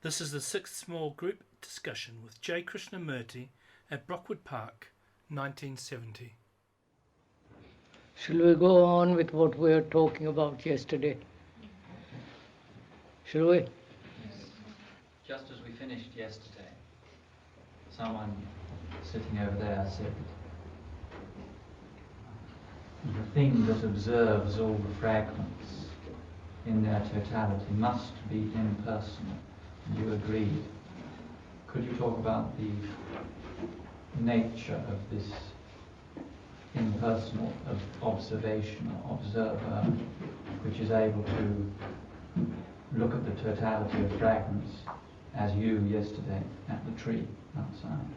This is the 6th small group discussion with J. Krishnamurti at Brockwood Park, 1970. Shall we go on with what we were talking about yesterday? Shall we? Yes. Just as we finished yesterday, someone sitting over there said, the thing that observes all the fragments in their totality must be impersonal. You agreed. Could you talk about the nature of this impersonal observation, observer, which is able to look at the totality of fragments as you yesterday at the tree outside?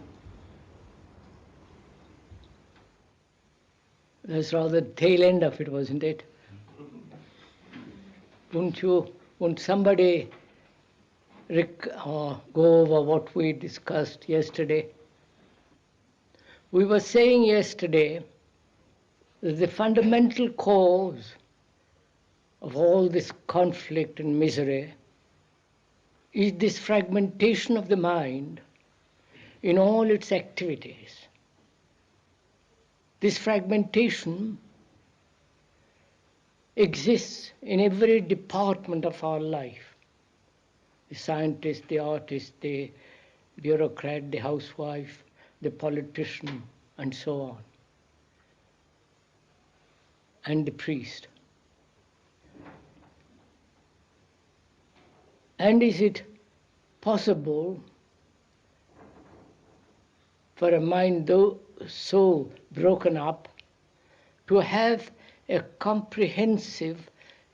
That's rather the tail end of it, wasn't it? Won't somebody go over what we discussed yesterday? We were saying yesterday that the fundamental cause of all this conflict and misery is this fragmentation of the mind in all its activities. This fragmentation exists in every department of our life. The scientist, the artist, the bureaucrat, the housewife, the politician, and so on, and the priest. And is it possible for a mind so broken up to have a comprehensive,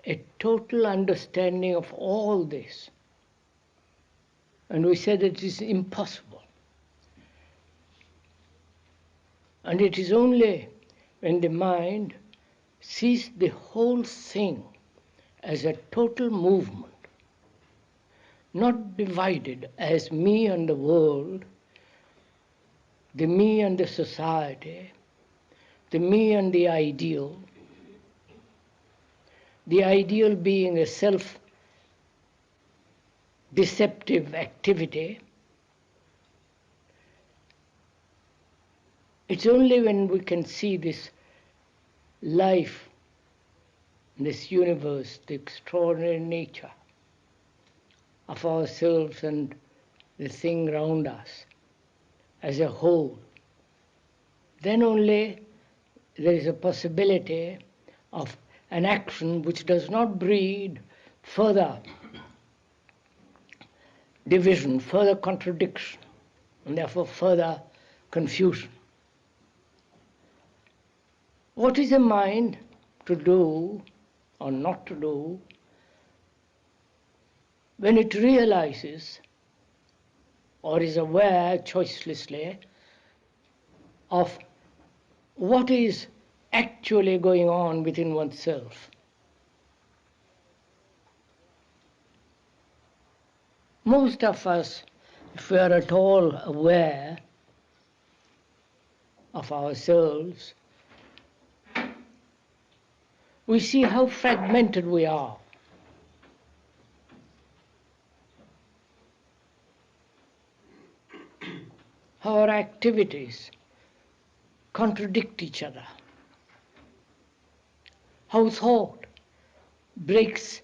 a total understanding of all this? And we said it is impossible. And it is only when the mind sees the whole thing as a total movement, not divided as me and the world, the me and the society, the me and the ideal being a self-deceptive activity. It's only when we can see this life, this universe, the extraordinary nature of ourselves and the thing round us as a whole, then only there is a possibility of an action which does not breed further division, further contradiction, and therefore further confusion. What is a mind to do or not to do when it realizes or is aware choicelessly of what is actually going on within oneself? Most of us, if we are at all aware of ourselves, we see how fragmented we are. How our activities contradict each other. How thought breaks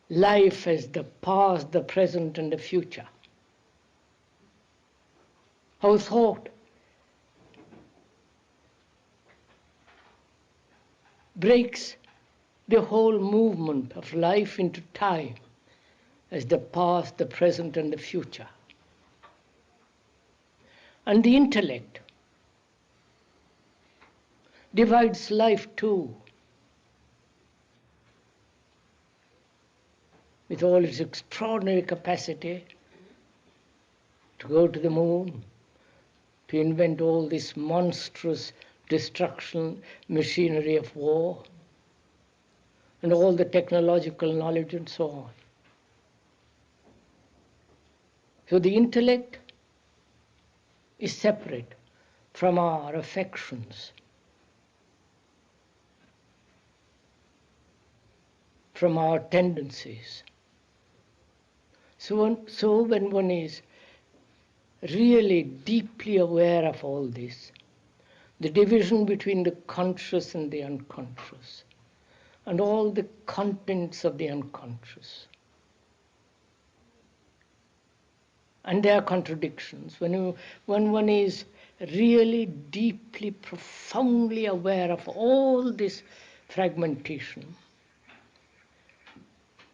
life as the past, the present, and the future. How thought breaks the whole movement of life into time as the past, the present, and the future. And the intellect divides life too, with all its extraordinary capacity to go to the moon, to invent all this monstrous destruction machinery of war, and all the technological knowledge and so on. So the intellect is separate from our affections, from our tendencies. So when one is really deeply aware of all this, the division between the conscious and the unconscious, and all the contents of the unconscious, and their contradictions, when one is really deeply, profoundly aware of all this fragmentation,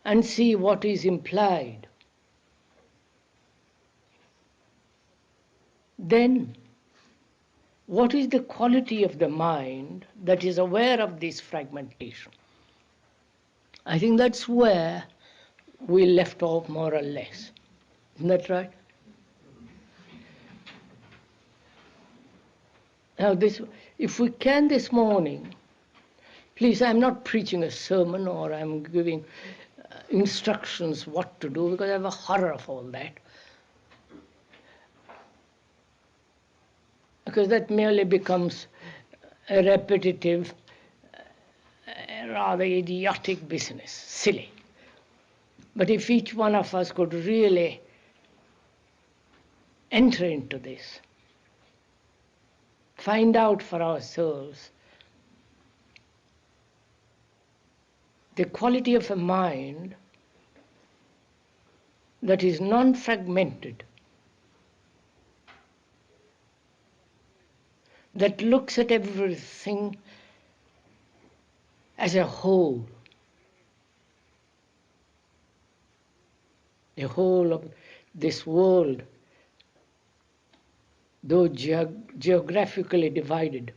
and see what is implied, then what is the quality of the mind that is aware of this fragmentation? I think that's where we left off more or less. Isn't that right? Now if we can this morning, please, I'm not preaching a sermon or I'm giving instructions what to do, because I have a horror of all that. Because that merely becomes a repetitive, rather idiotic business, silly. But if each one of us could really enter into this, find out for ourselves the quality of a mind that is non-fragmented, that looks at everything as a whole, the whole of this world, though geographically divided.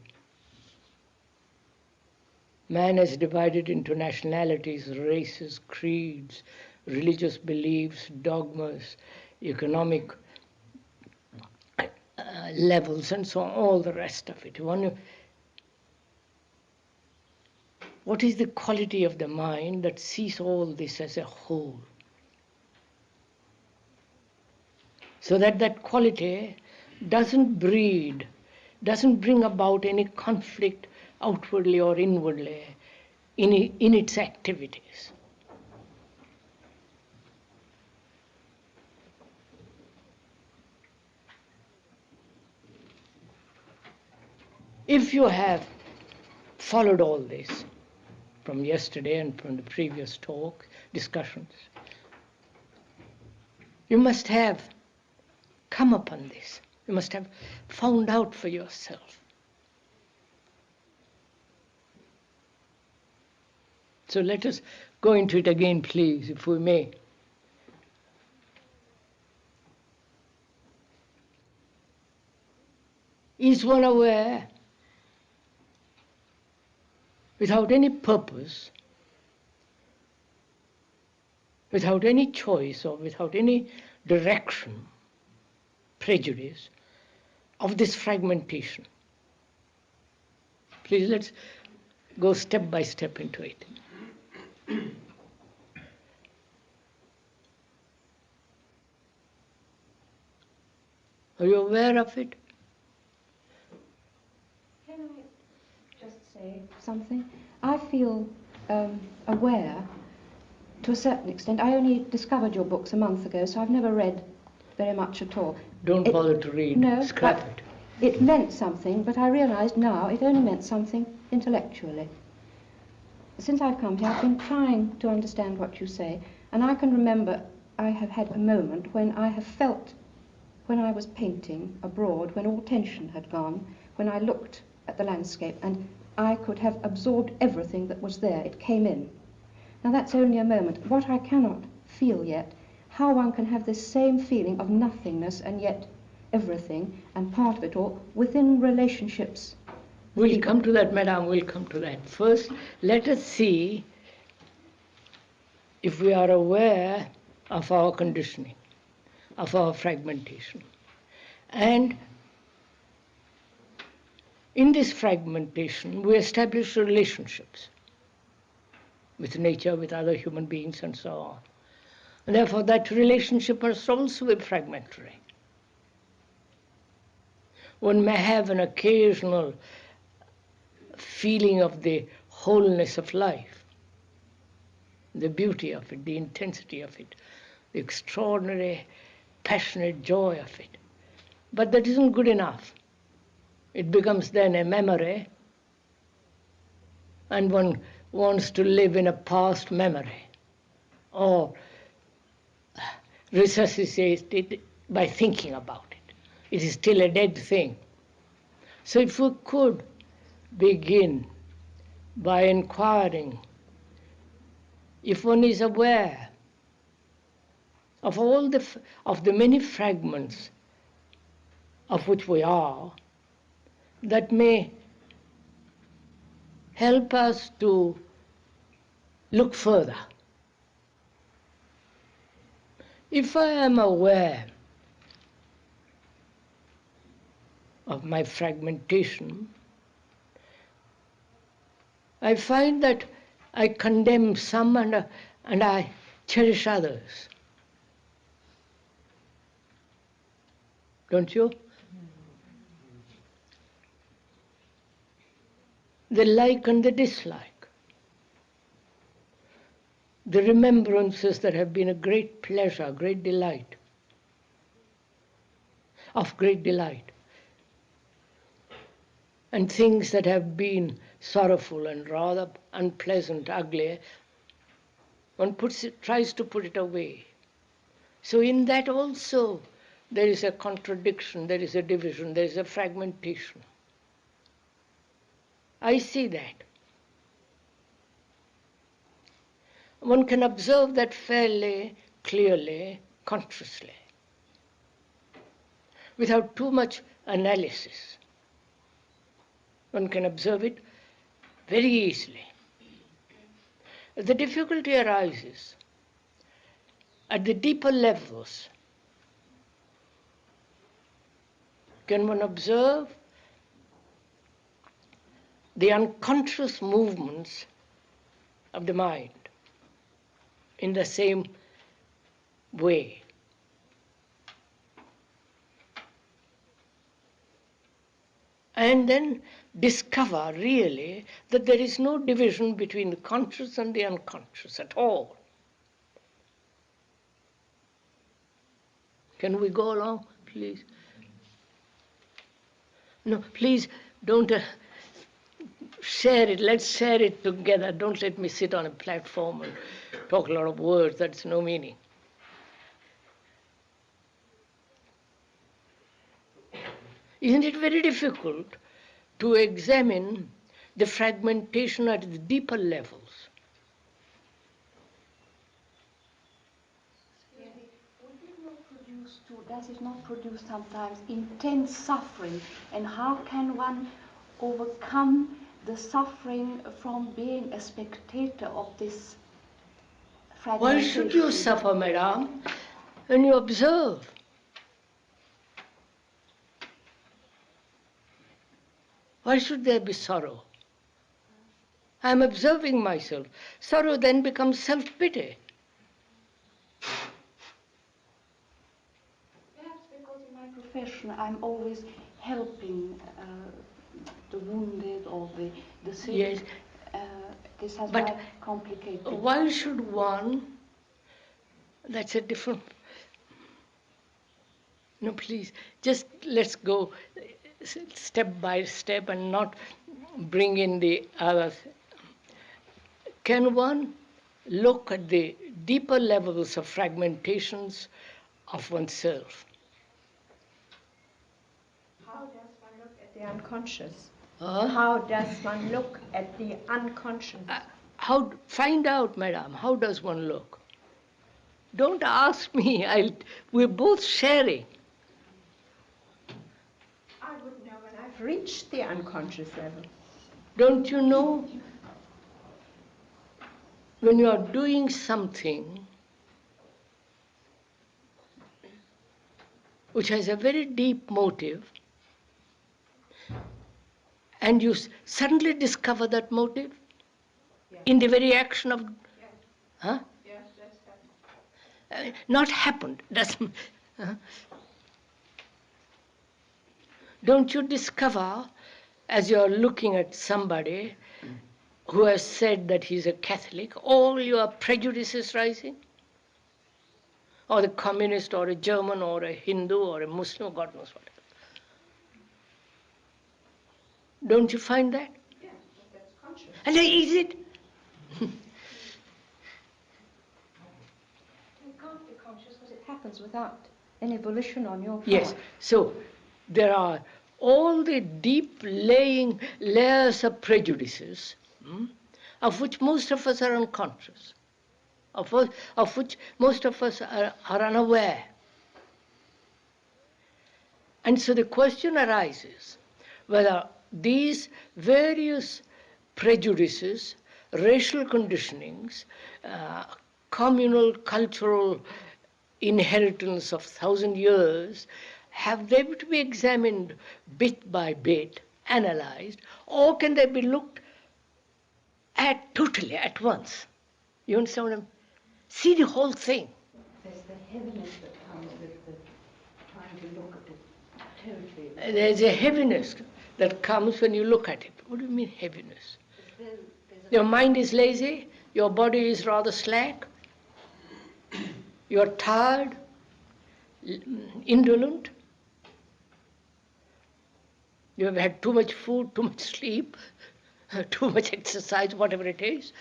Man is divided into nationalities, races, creeds, religious beliefs, dogmas, economic levels, and so on, all the rest of it. What is the quality of the mind that sees all this as a whole? So that that quality doesn't bring about any conflict outwardly or inwardly in its activities. If you have followed all this from yesterday and from the previous discussions, you must have come upon this. You must have found out for yourself. So let us go into it again, please, if we may. Is one aware, without any purpose, without any choice or without any direction, prejudice, of this fragmentation? Please, let's go step by step into it. Are you aware of it? Can I just say something? I feel aware to a certain extent. I only discovered your books a month ago, so I've never read very much at all. Don't bother to read. No, scrap it. It meant something, but I realised now it only meant something intellectually. Since I've come here, I've been trying to understand what you say, and I can remember I have had a moment when I have felt, when I was painting abroad, when all tension had gone, when I looked at the landscape and I could have absorbed everything that was there. It came in. Now that's only a moment. What I cannot feel yet, how one can have this same feeling of nothingness and yet everything and part of it all within relationships. We'll come to that, madam, we'll come to that. First, let us see if we are aware of our conditioning, of our fragmentation. And in this fragmentation, we establish relationships with nature, with other human beings, and so on. And therefore, that relationship must also be fragmentary. One may have an occasional feeling of the wholeness of life, the beauty of it, the intensity of it, the extraordinary, passionate joy of it. But that isn't good enough. It becomes then a memory, and one wants to live in a past memory, or resuscitate it by thinking about it. It is still a dead thing. So if we could begin by inquiring, if one is aware of all of the many fragments of which we are, that may help us to look further. If I am aware of my fragmentation, I find that I condemn some and I cherish others. Don't you? The like and the dislike. The remembrances that have been a great pleasure, great delight, of great delight. And things that have been sorrowful and rather unpleasant, ugly, one tries to put it away. So in that also there is a contradiction, there is a division, there is a fragmentation. I see that. One can observe that fairly, clearly, consciously, without too much analysis. One can observe it very easily. The difficulty arises at the deeper levels. Can one observe the unconscious movements of the mind in the same way? And then discover really that there is no division between the conscious and the unconscious at all. Can we go along, please? No, please don't share it. Let's share it together. Don't let me sit on a platform and talk a lot of words. That's no meaning. Isn't it very difficult to examine the fragmentation at the deeper levels? Does it not produce sometimes intense suffering? And how can one overcome the suffering from being a spectator of this fragmentation? Why should you suffer, madam, when you observe? Why should there be sorrow? I am observing myself. Sorrow then becomes self-pity. Perhaps because in my profession I'm always helping the wounded or the sick. Yes. This has But been complicated. why should one, that's a different, no please, just let's go step by step and not bring in the others. Can one look at the deeper levels of fragmentations of oneself? How does one look at the unconscious? Huh? How does one look at the unconscious? Find out, madam, how does one look? Don't ask me, we're both sharing. I would know when I've reached the unconscious level. Don't you know, when you are doing something which has a very deep motive, and you suddenly discover that motive in the very action of, huh? Yes, that's happened. Not happened, doesn't. Don't you discover, as you're looking at somebody who has said that he's a Catholic, all your prejudices rising? or the communist, or a German, or a Hindu, or a Muslim, God knows what. Don't you find that? Yeah, that's conscious. And is it? It can't be conscious because it happens without any volition on your part. Yes. So there are all the deep laying layers of prejudices, of which most of us are unconscious, of which most of us are unaware. And so the question arises whether these various prejudices, racial conditionings, communal cultural inheritance of 1,000 years, have they to be examined bit by bit, analyzed, or can they be looked at totally at once? You understand what I'm? See the whole thing. There's the heaviness that comes with the trying to look at it totally. There's a heaviness that comes when you look at it. What do you mean heaviness? Your mind is lazy, your body is rather slack, you're tired, indolent, you have had too much food, too much sleep, too much exercise, whatever it is.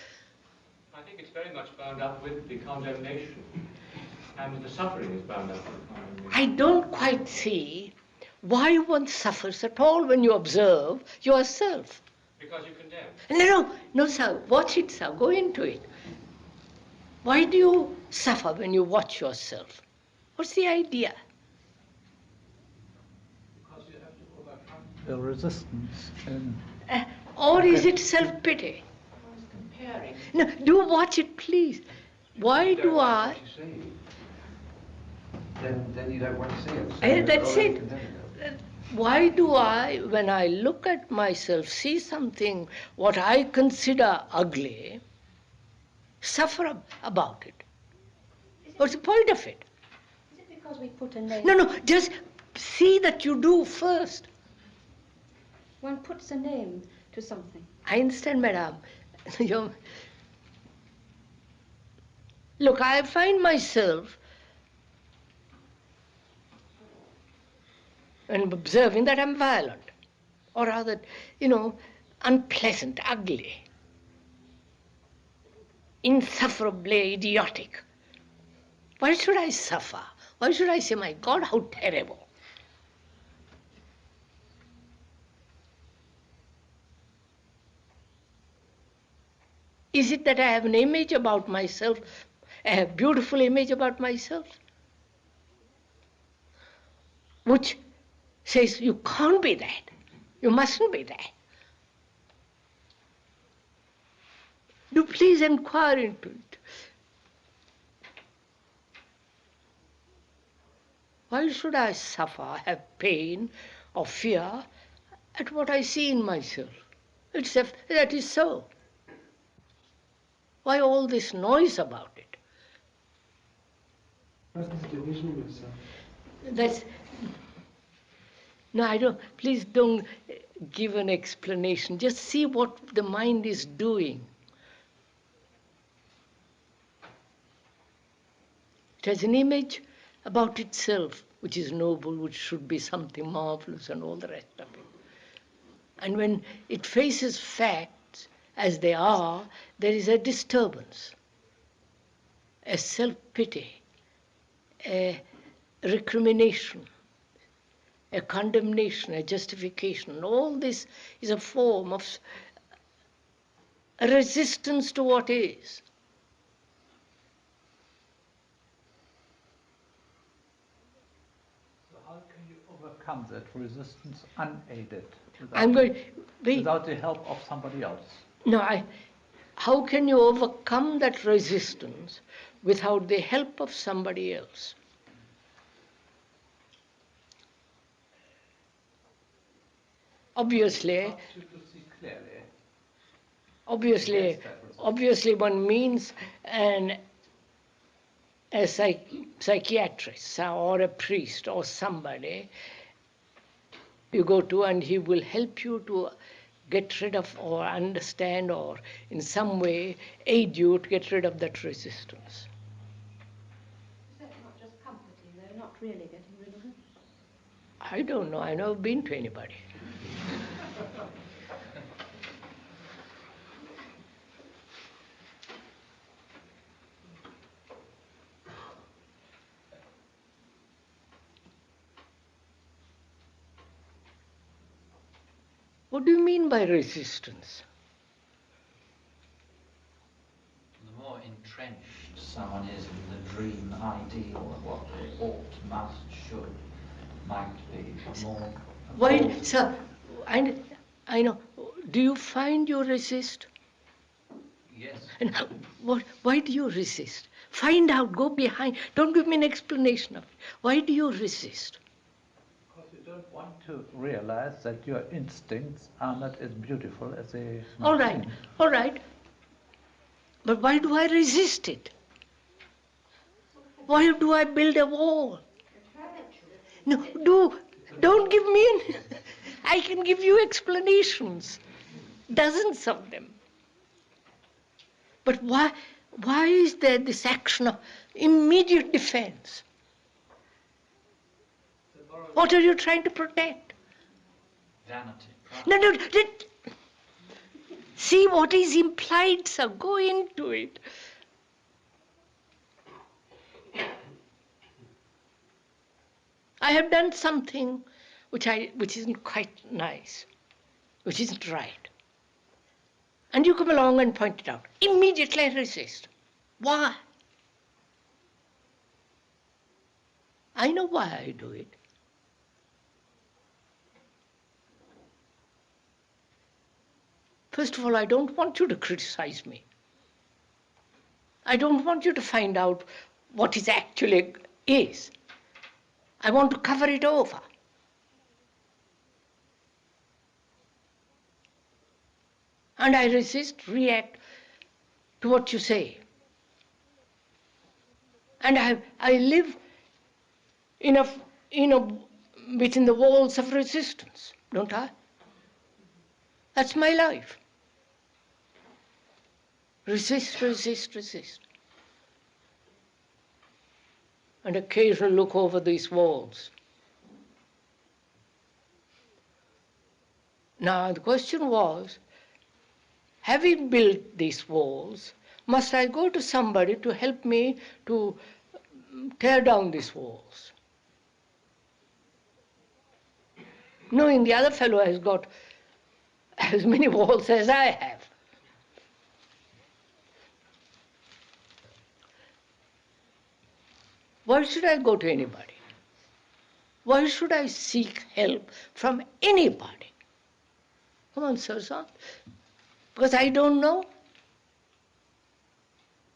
I think it's very much bound up with the condemnation, and the suffering is bound up with condemnation. I don't quite see why one suffers at all when you observe yourself. Because you condemn. No, sir, watch it, sir, go into it. Why do you suffer when you watch yourself? What's the idea? Because you have to overcome the resistance. Or is it self-pity? Comparing. No, do watch it, please. Why do I? Then you don't want to see it. That's it. Why do I, when I look at myself, see something what I consider ugly, suffer about it? What's the point of it? Is it because we put a name? No, just see that you do first. One puts a name to something. I understand, madam. Look, I find myself and observing that I'm violent, or rather, unpleasant, ugly, insufferably idiotic. Why should I suffer? Why should I say, my God, how terrible? Is it that I have an image about myself, a beautiful image about myself, which says you can't be that, you mustn't be that? Do please inquire into it. Why should I suffer, have pain or fear at what I see in myself? That is so. Why all this noise about it? What's this division of yourself? That's... No, I don't. Please don't give an explanation. Just see what the mind is doing. It has an image about itself, which is noble, which should be something marvelous and all the rest of it. And when it faces facts as they are, there is a disturbance, a self-pity, a recrimination, a condemnation, a justification. All this is a form of a resistance to what is. So how can you overcome that resistance unaided, without the help of somebody else? How can you overcome that resistance without the help of somebody else? Obviously, one means a psychiatrist or a priest or somebody you go to, and he will help you to get rid of or understand or in some way aid you to get rid of that resistance. Is that not really getting rid of it? I don't know. I've never been to anybody. What do you mean by resistance? The more entrenched someone is in the dream ideal of what they ought, must, should, might be, the more... Why, sir, I know. Do you find you resist? Yes. And why do you resist? Find out, go behind. Don't give me an explanation of it. Why do you resist? Because you don't want to realize that your instincts are not as beautiful as they All might right, seem. all right. But why do I resist it? Why do I build a wall? No, don't give me an... I can give you explanations, dozens of them. But why is there this action of immediate defense? What are you trying to protect? Vanity, pride. No. See what is implied, sir. Go into it. I have done something which isn't quite nice, which isn't right. And you come along and point it out. Immediately I resist. Why? I know why I do it. First of all, I don't want you to criticize me. I don't want you to find out what it actually is. I want to cover it over. And I resist, react to what you say. And I live within the walls of resistance, don't I? That's my life. Resist. And occasionally look over these walls. Now the question was, having built these walls, must I go to somebody to help me to tear down these walls? Knowing the other fellow has got as many walls as I have. Why should I go to anybody? Why should I seek help from anybody? Come on, sir. Because I don't know?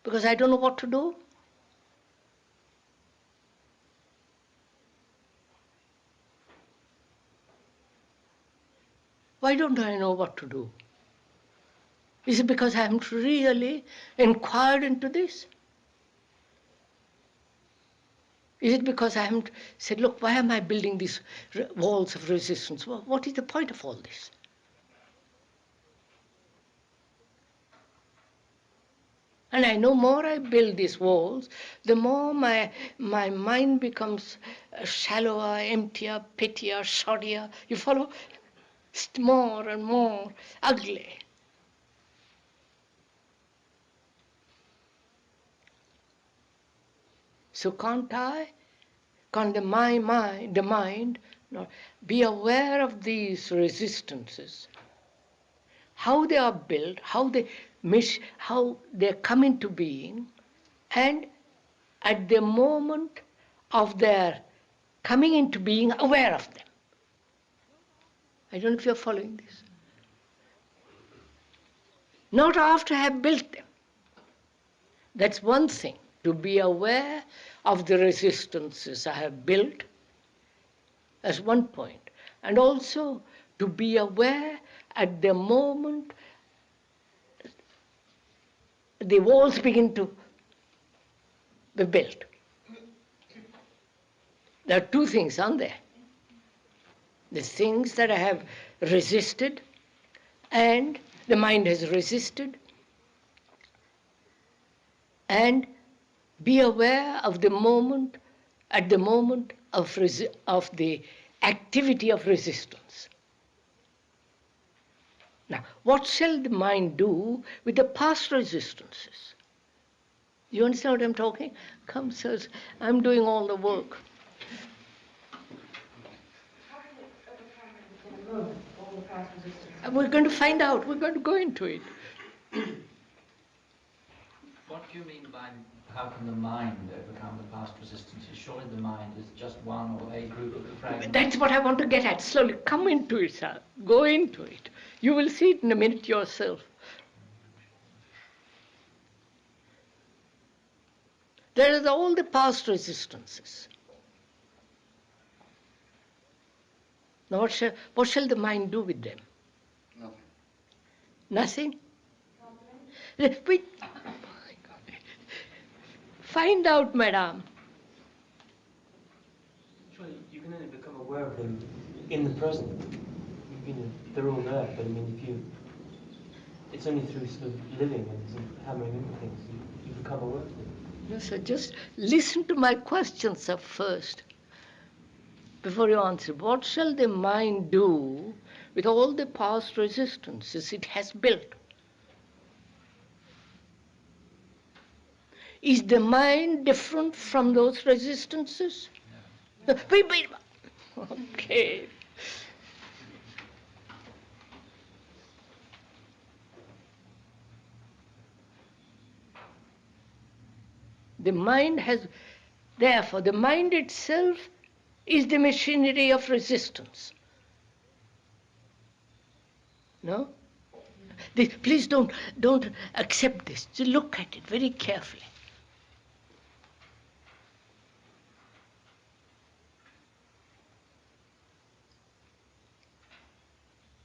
Because I don't know what to do? Why don't I know what to do? Is it because I haven't really inquired into this? Is it because I haven't said, look, why am I building these walls of resistance? Well, what is the point of all this? And I know more I build these walls, the more my mind becomes shallower, emptier, pettier, shoddier. You follow? It's more and more ugly. So can't the mind not be aware of these resistances, how they are built, how they come into being, and at the moment of their coming into being, aware of them. I don't know if you're following this. Not after I have built them. That's one thing, to be aware of the resistances I have built. That's one point. And also to be aware at the moment the walls begin to be built. There are two things, aren't there? The things that I have resisted and the mind has resisted, and be aware of the moment at the moment of the activity of resistance. Now, what shall the mind do with the past resistances? You understand what I'm talking? Come, sirs, I'm doing all the work. And we're going to find out. We're going to go into it. What do you mean by how can the mind overcome the past resistances? Surely the mind is just one or a group of fragments. That's what I want to get at. Slowly, come into it, sir. Go into it. You will see it in a minute yourself. There are all the past resistances. Now, what shall the mind do with them? Nothing. Nothing? Find out, madam. Surely you can only become aware of them in the present. You know, they're all there, but I mean, it's only through sort of living and sort of hammering into things you become aware of them. No, sir, just listen to my question, sir, first, before you answer. What shall the mind do with all the past resistances it has built? Is the mind different from those resistances? No. Wait. Okay. The mind has, therefore, the mind itself is the machinery of resistance. No? Please don't accept this. Just look at it very carefully.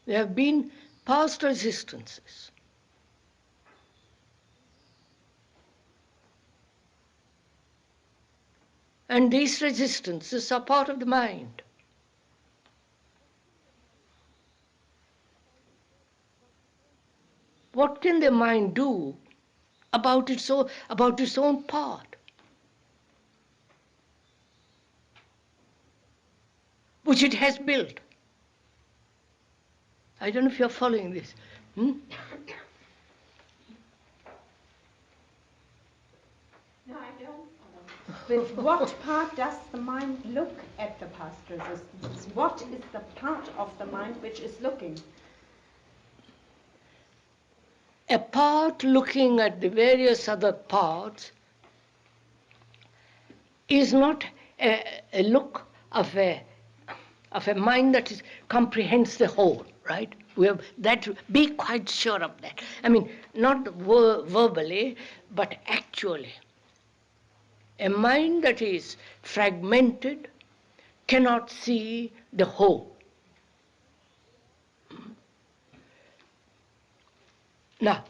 There have been past resistances. And these resistances are part of the mind. What can the mind do about its own part, which it has built? I don't know if you're following this. No, I don't follow. With what part does the mind look at the past resistances? What is the part of the mind which is looking? A part looking at the various other parts is not a look of a mind that comprehends the whole, right? We have that. Be quite sure of that. I mean, not verbally, but actually. A mind that is fragmented cannot see the whole. Now,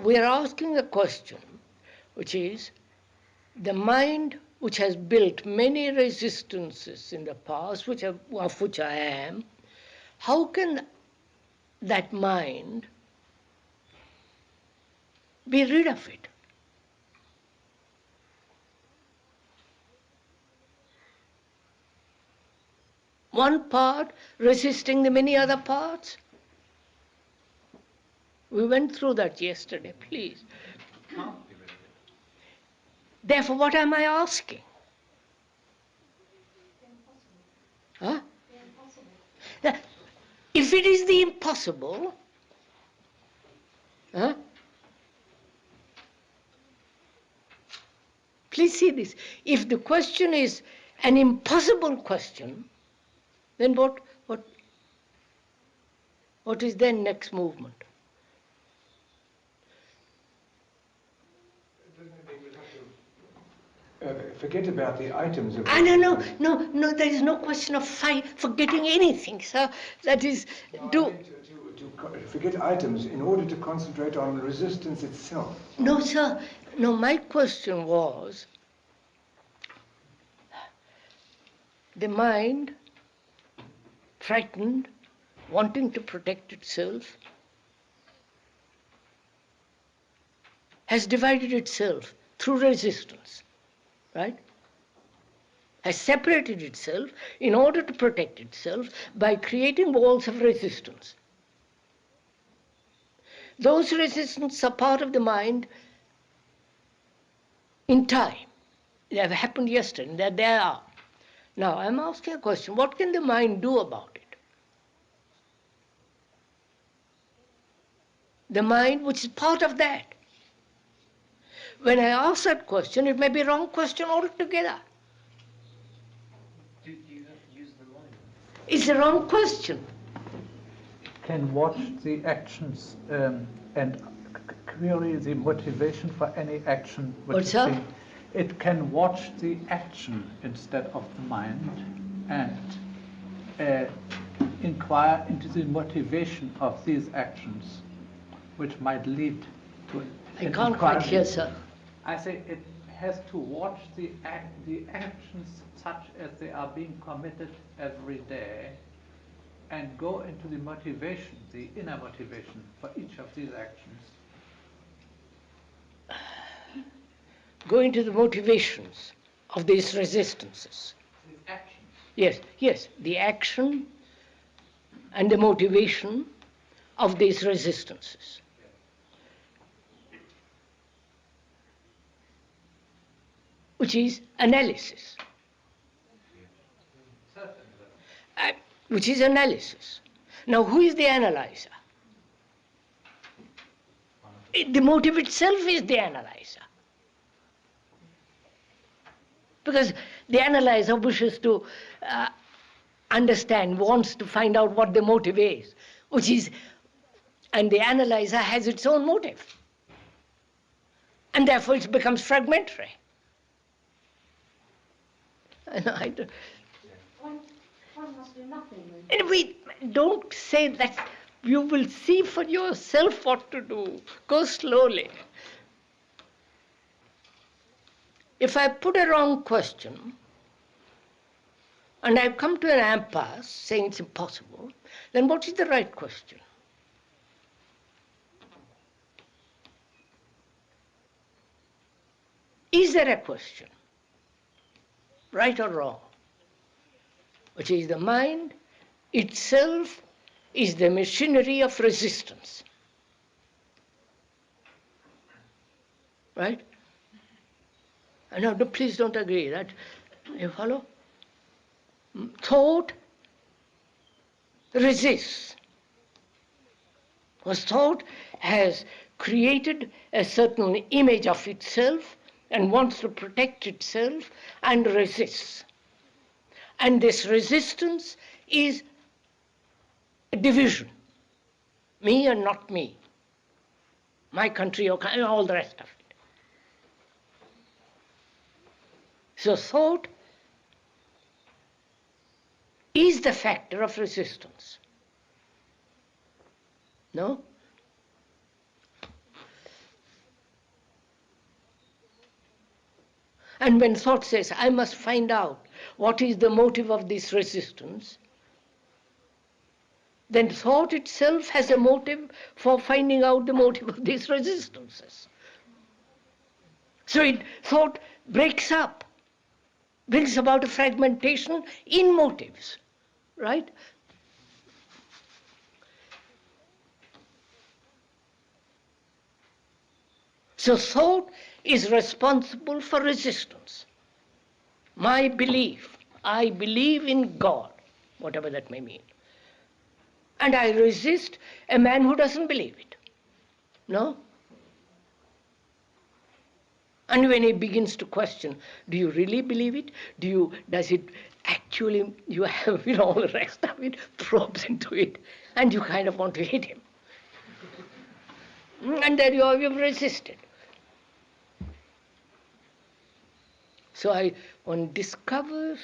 we are asking a question, which is the mind which has built many resistances in the past, of which I am, how can that mind be rid of it? One part resisting the many other parts? We went through that yesterday, please. Therefore, what am I asking? Huh? Now, if it is the impossible, huh? Please see this. If the question is an impossible question, then what is then next movement? Forget about the items of... No, there is no question of forgetting anything, sir. That is... to forget items in order to concentrate on resistance itself. No, sir. No, my question was, the mind, frightened, wanting to protect itself, has divided itself through resistance. Right? has separated itself in order to protect itself by creating walls of resistance. Those resistances are part of the mind in time. They have happened yesterday, and that they are. Now, I'm asking a question. What can the mind do about it? The mind, which is part of that. When I ask that question, it may be a wrong question altogether. Do you have to use the mind? It's a wrong question. Can watch the actions and query the motivation for any action. What's up? It can watch the action instead of the mind and inquire into the motivation of these actions, which might lead to I can't quite hear, sir. I say it has to watch the actions such as they are being committed every day and go into the motivation, the inner motivation for each of these actions. Go into the motivations of these resistances. These actions. Yes, the action and the motivation of these resistances. Which is analysis. Which is analysis. Now, who is the analyzer? The motive itself is the analyzer. Because the analyzer wishes to understand, wants to find out what the motive is, and the analyzer has its own motive. And therefore it becomes fragmentary. One must do nothing then. And we don't say that. You will see for yourself what to do. Go slowly. If I put a wrong question, and I've come to an impasse saying it's impossible, then what is the right question? Is there a question, right or wrong? Which is the mind itself is the machinery of resistance. Right? And now, please don't agree that. You follow? Thought resists. Because thought has created a certain image of itself and wants to protect itself and resists. And this resistance is a division. Me and not me. My country or all the rest of it. So thought is the factor of resistance. No? And when thought says, I must find out what is the motive of this resistance, then thought itself has a motive for finding out the motive of these resistances. So thought breaks up, brings about a fragmentation in motives, right? So thought is responsible for resistance. My belief, I believe in God, whatever that may mean. And I resist a man who doesn't believe it. No? And when he begins to question, do you really believe it? Does it actually, you have, all the rest of it, probes into it, and you kind of want to hit him. And then you've resisted. So one discovers,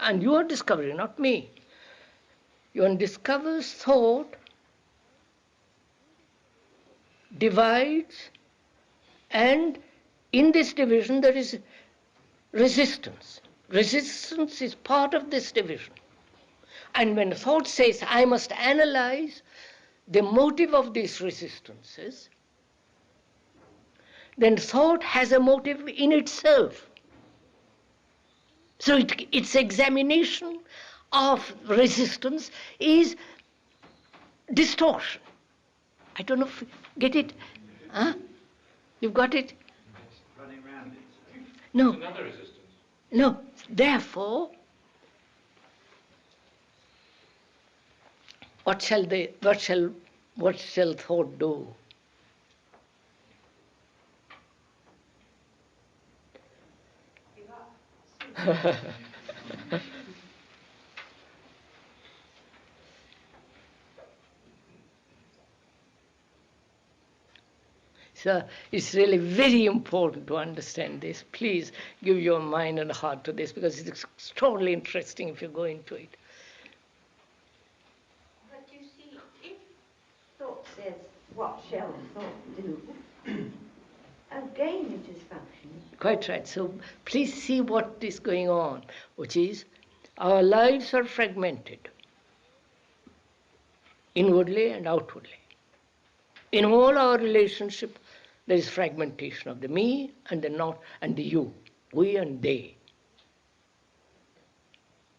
and you are discovering, not me, one discovers thought, divides, and in this division there is resistance. Resistance is part of this division. And when thought says, I must analyze the motive of these resistances, then thought has a motive in itself. So its examination of resistance is distortion. I don't know if you get it. Huh? You've got it? Running round it. No. It's another resistance. No. Therefore, what shall thought do? So it's really very important to understand this. Please give your mind and heart to this, because it's extraordinarily interesting if you go into it. But you see, if thought says, what shall thought do? Again it is functioning. Quite right. So please see what is going on, which is our lives are fragmented, inwardly and outwardly. In all our relationship, there is fragmentation of the me and the not and the you, we and they,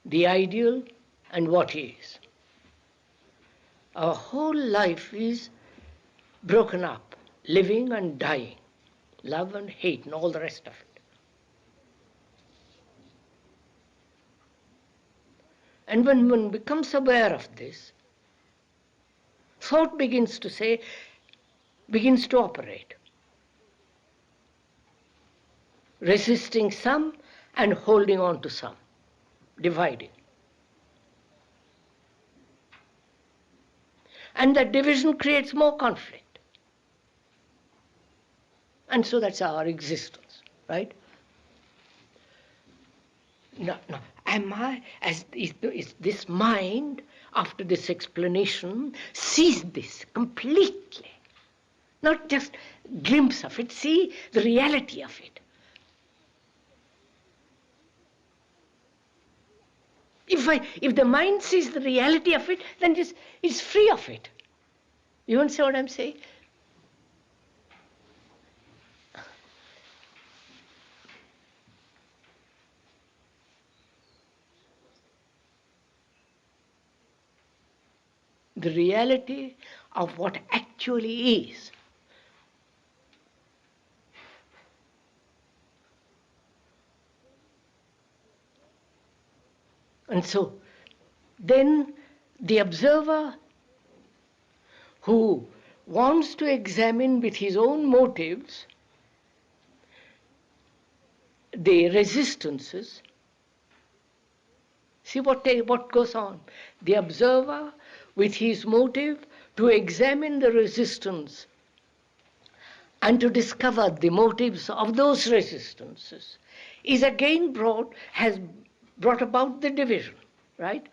the ideal and what is. Our whole life is broken up, living and dying, love and hate and all the rest of it. And when one becomes aware of this, thought begins to operate, resisting some and holding on to some, dividing. And that division creates more conflict. And so that's our existence, right? Now, is this mind, after this explanation, sees this completely. Not just glimpse of it, see the reality of it. If the mind sees the reality of it, then it's free of it. You understand what I'm saying? The reality of what actually is. And so, then the observer who wants to examine with his own motives the resistances, see what goes on. The observer with his motive to examine the resistance and to discover the motives of those resistances is again has brought about the division, right?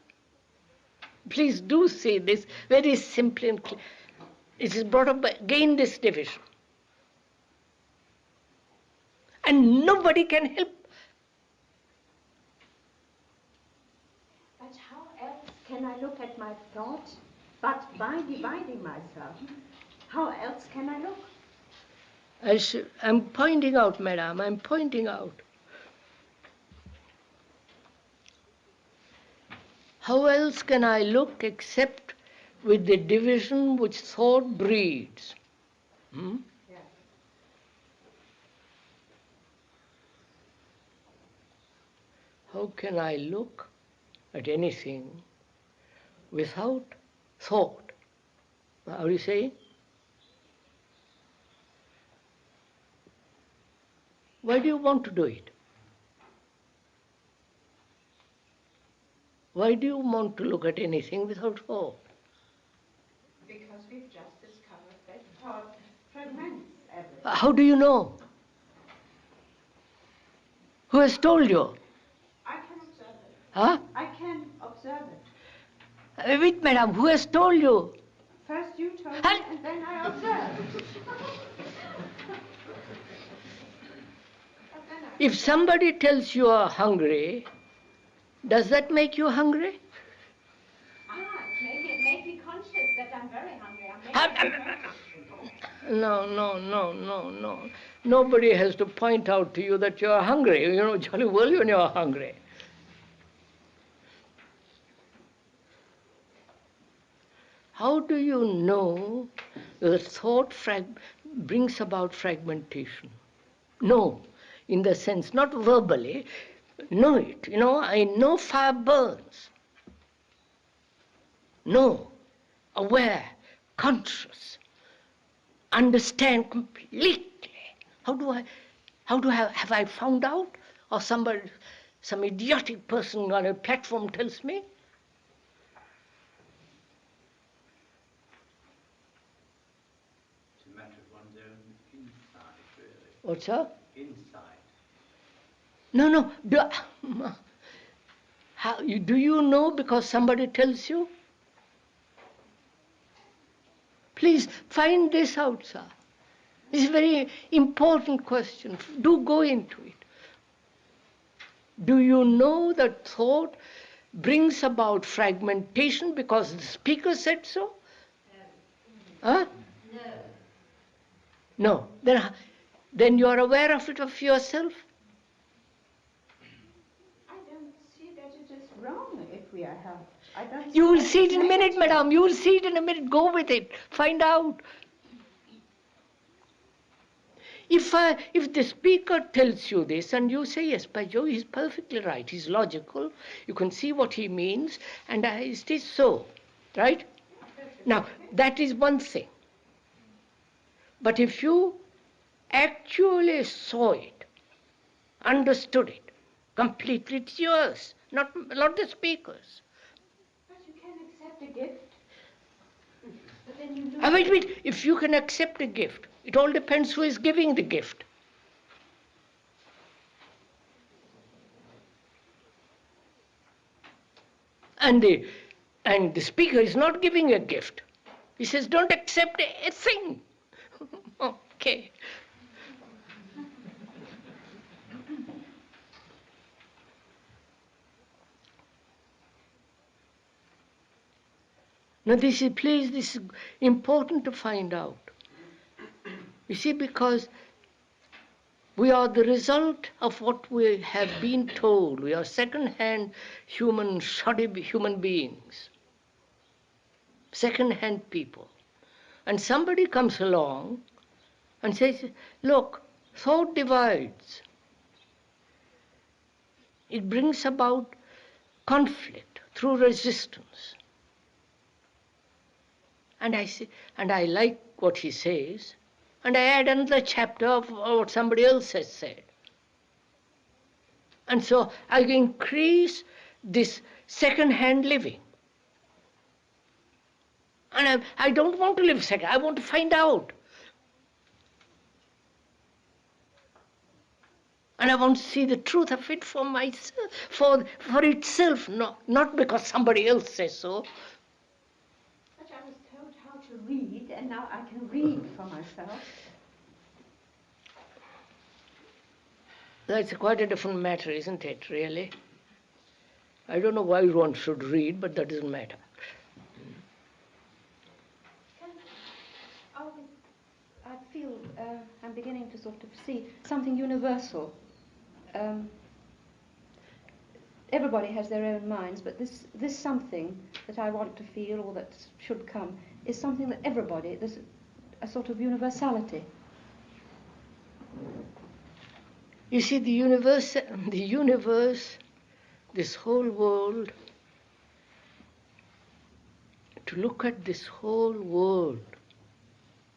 Please do see this very simply and clear. It has brought up again this division. And nobody can help. But how else can I look at my thought but by dividing myself? How else can I look? I'm pointing out, madam, I'm pointing out. How else can I look except with the division which thought breeds? Hmm? Yes. How can I look at anything without thought? How do you say? Why do you want to do it? Why do you want to look at anything without thought? Because we've just discovered that thought fragments everything. How do you know? Who has told you? I can observe it. Huh? I can observe it. Wait, madam, who has told you? First you told me, And- and then I observed. If somebody tells you are hungry, does that make you hungry? Maybe it made me conscious that I'm very hungry. No. Nobody has to point out to you that you are hungry. You know jolly well when you are hungry. how do you know the thought brings about fragmentation? No, in the sense, not verbally, know it. I know fire burns. Know, aware, conscious, understand completely. Have I found out? Or some idiotic person on a platform tells me? It's a matter of one's own insight, really. What's that? Insight. No. Do you know because somebody tells you? Please find this out, sir. This is a very important question. Do go into it. Do you know that thought brings about fragmentation because the speaker said so? Huh? No. Then you are aware of it of yourself? I don't see that it is wrong if we are helped. I don't. You will see it in a minute, madam. You will see it in a minute. Go with it. Find out. If the speaker tells you this and you say, yes, by Jove, he's perfectly right, he's logical, you can see what he means, and it is so, right? Now, that is one thing. But if you actually saw it, understood it, completely, it's yours, not the speaker's. But you can accept a gift. But then you lose. Wait, if you can accept a gift, it all depends who is giving the gift. And the speaker is not giving a gift. He says, don't accept a thing. Okay. Now this is important to find out. You see, because we are the result of what we have been told. We are second-hand shoddy human beings, second-hand people. And somebody comes along and says, look, thought divides. It brings about conflict through resistance. And I like what he says, and I add another chapter of what somebody else has said. And so I increase this second-hand living. And I don't want to live second, I want to find out. And I want to see the truth of it for myself, for itself, not because somebody else says so. But I was told how to read, and now I can read for myself. That's quite a different matter, isn't it, really? I don't know why one should read, but that doesn't matter. I feel I'm beginning to sort of see something universal. Everybody has their own minds, but this something that I want to feel or that should come is something that everybody, there's a sort of universality. You see, the universe, this whole world, to look at this whole world,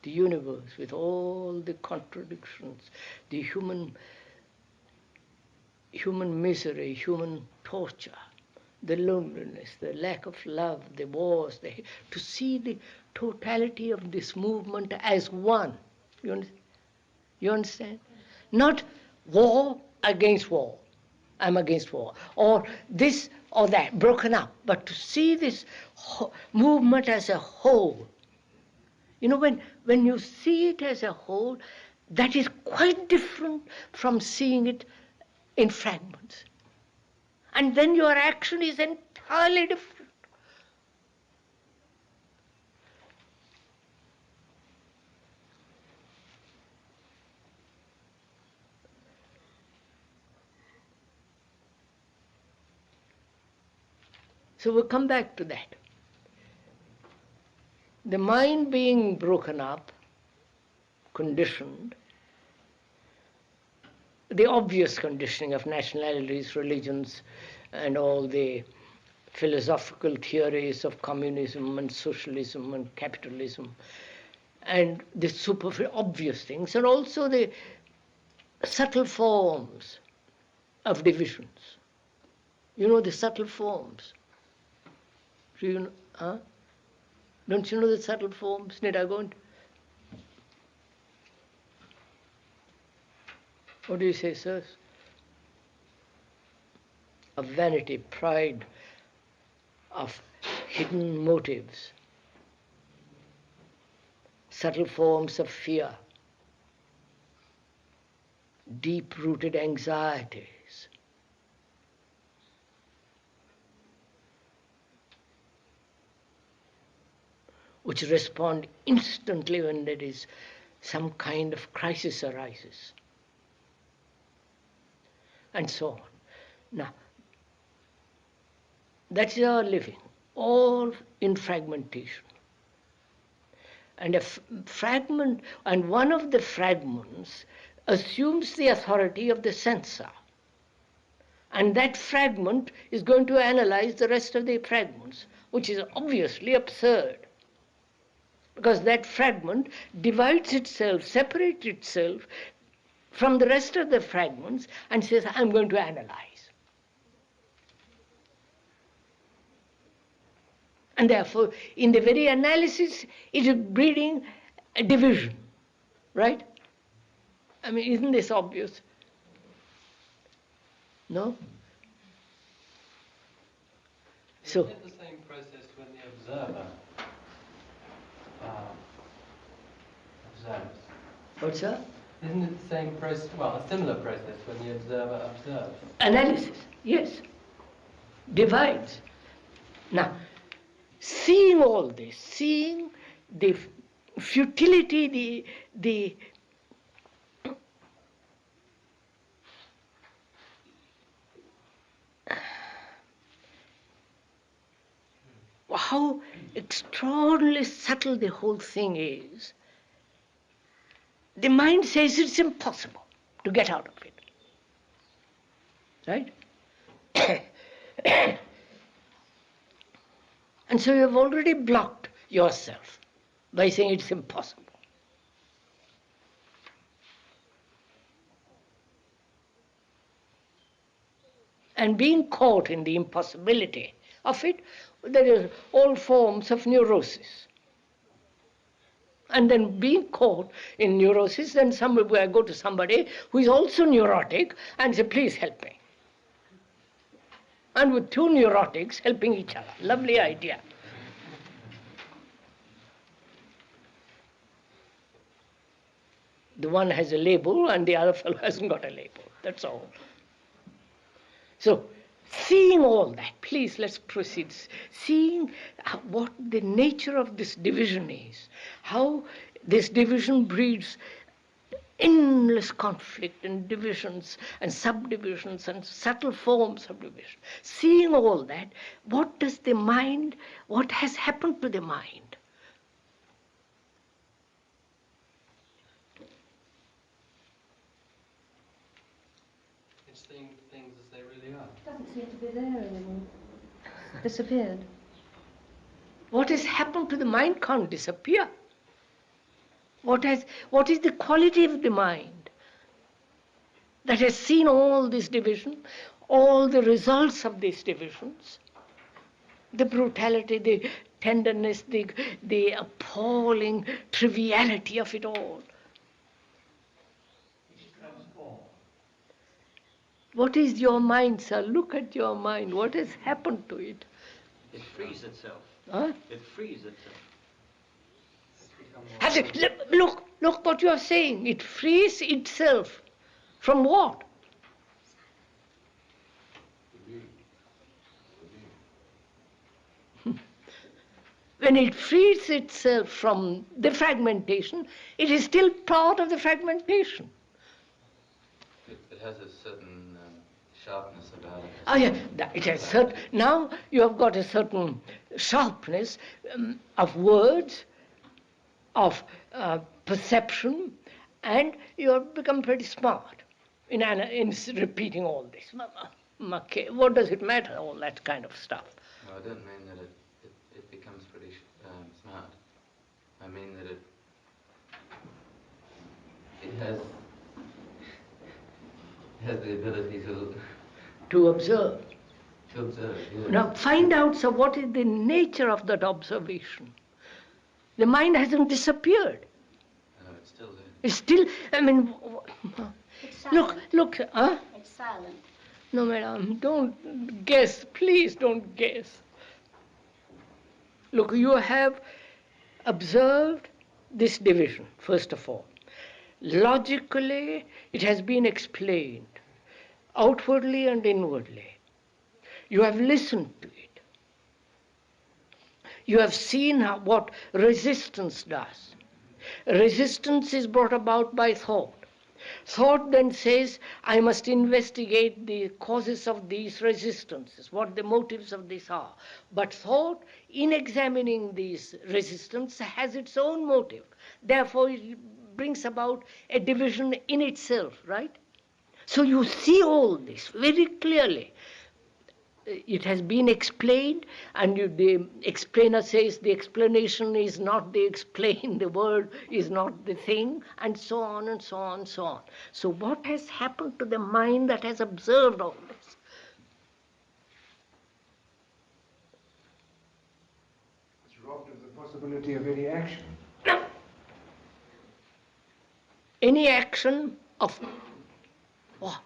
the universe with all the contradictions, the human misery, human torture, the loneliness, the lack of love, the wars, to see the totality of this movement as one. You understand? Not war against war. I'm against war. Or this or that, broken up. But to see this movement as a whole. You know, when you see it as a whole, that is quite different from seeing it in fragments. And then your action is entirely different. So we'll come back to that. the mind being broken up, conditioned, the obvious conditioning of nationalities, religions, and all the philosophical theories of communism and socialism and capitalism, and the superficial obvious things, and also the subtle forms of divisions. You know the subtle forms. Do you know, huh? Don't you know the subtle forms? Need I go into? What do you say, sirs? Of vanity, pride, of hidden motives, subtle forms of fear, deep-rooted anxieties, which respond instantly when there is some kind of crisis arises, and so on. Now, that's our living, all in fragmentation. And a fragment, and one of the fragments assumes the authority of the censor. And that fragment is going to analyze the rest of the fragments, which is obviously absurd. Because that fragment divides itself, separates itself from the rest of the fragments and says, I'm going to analyze. And therefore, in the very analysis, it is breeding a division, right? I mean, isn't this obvious? No? So, isn't it the same process when the observer observes? what's that? Isn't it the same process, well, a similar process when the observer observes? Analysis, yes. Divides. Now, seeing all this, seeing the futility, the how extraordinarily subtle the whole thing is, the mind says it's impossible to get out of it. Right? And so you have already blocked yourself by saying it's impossible. And being caught in the impossibility of it, there are all forms of neurosis. And then being caught in neurosis, then I go to somebody who is also neurotic and say, please help me. And with two neurotics helping each other. Lovely idea. The one has a label and the other fellow hasn't got a label. That's all. So, seeing all that, please let's proceed. Seeing what the nature of this division is, how this division breeds endless conflict and divisions and subdivisions and subtle forms of division. Seeing all that, what has happened to the mind? It's seeing things as they really are. It doesn't seem to be there anymore. It's disappeared. What has happened to the mind can't disappear. What is the quality of the mind that has seen all this division, all the results of these divisions, the brutality, the tenderness, the appalling triviality of it all? What is your mind, sir? Look at your mind. What has happened to it? It frees itself. Huh? It frees itself. Look what you are saying. It frees itself. From what? When it frees itself from the fragmentation, it is still part of the fragmentation. It has a certain sharpness about it. Oh yeah, it has now you have got a certain sharpness of words of perception, and you have become pretty smart in repeating all this. Okay, what does it matter, all that kind of stuff? Well, I don't mean that it becomes pretty smart. I mean that it has the ability to observe. To observe, yes. Now find out, so what is the nature of that observation? The mind hasn't disappeared. No, it's still there. It's still, I mean, It's silent. look, huh? It's silent. No, madam, don't guess, please don't guess. Look, you have observed this division, first of all. Logically, it has been explained, outwardly and inwardly. You have listened to it. You have seen what resistance does. Resistance is brought about by thought. Thought then says, I must investigate the causes of these resistances, what the motives of this are. But thought, in examining these resistance, has its own motive. Therefore, it brings about a division in itself, right? So you see all this very clearly. It has been explained, and the explainer says the explanation is not the explain, the word is not the thing, and so on and so on and so on. So what has happened to the mind that has observed all this? It's robbed of the possibility of any action. Any action of what?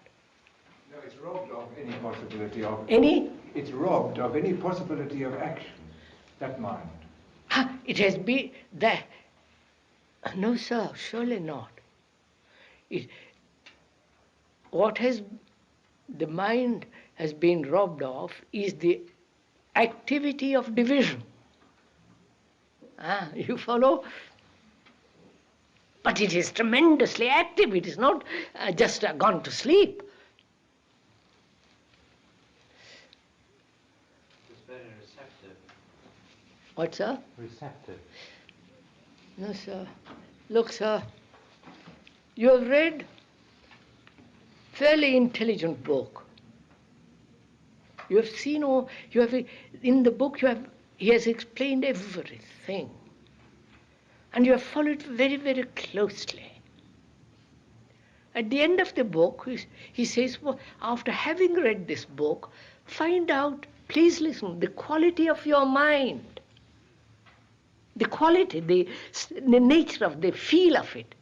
No, it's robbed of any possibility of... Any? It's robbed of any possibility of action, that mind. It has been there. No, sir, surely not. What the mind has been robbed of is the activity of division. You follow? But it is tremendously active. It is not just gone to sleep. It's very receptive. What, sir? Receptive. No, sir. Look, sir, you have read fairly intelligent book. You have seen in the book he has explained everything. And you have followed very, very closely. At the end of the book, he says, well, after having read this book, find out, please listen, the quality of your mind. The quality, the nature of the feel of it.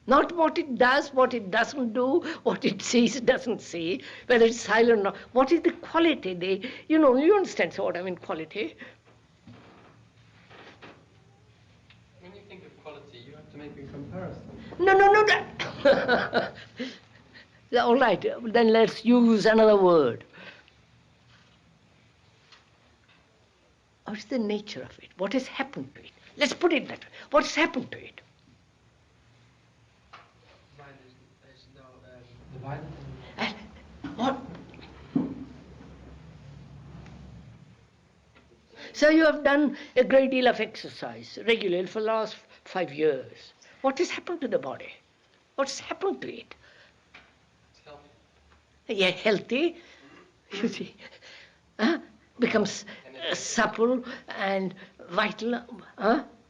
Not what it does, what it doesn't do, what it sees, doesn't see, whether it's silent or not. What is the quality? You understand what I mean, quality. When you think of quality, you have to make a comparison. No. All right, then let's use another word. What's the nature of it? What has happened to it? Let's put it that way. What's happened to it? What? So you have done a great deal of exercise regularly for the last 5 years. What has happened to the body? What's happened to it? It's healthy. Yeah, healthy, you see, becomes supple and vital.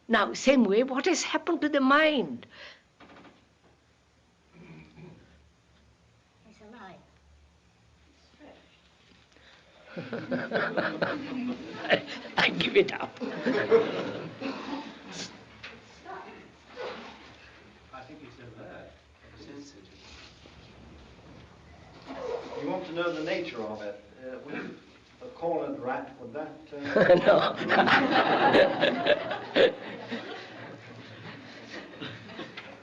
Now, same way, what has happened to the mind? I give it up. I think it's alert, sensitive. You want to know the nature of it? Would a cornered rat, would that...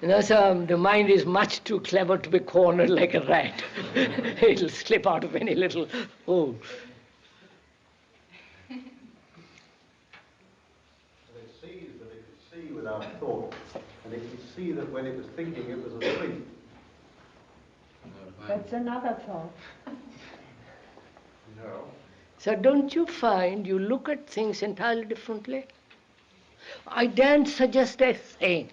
No, sir, the mind is much too clever to be cornered like a rat. It'll slip out of any little hole. It sees that it could see without thought, and it could see that when it was thinking it was asleep. That's another thought. No. So don't you find you look at things entirely differently? I daren't suggest a thing.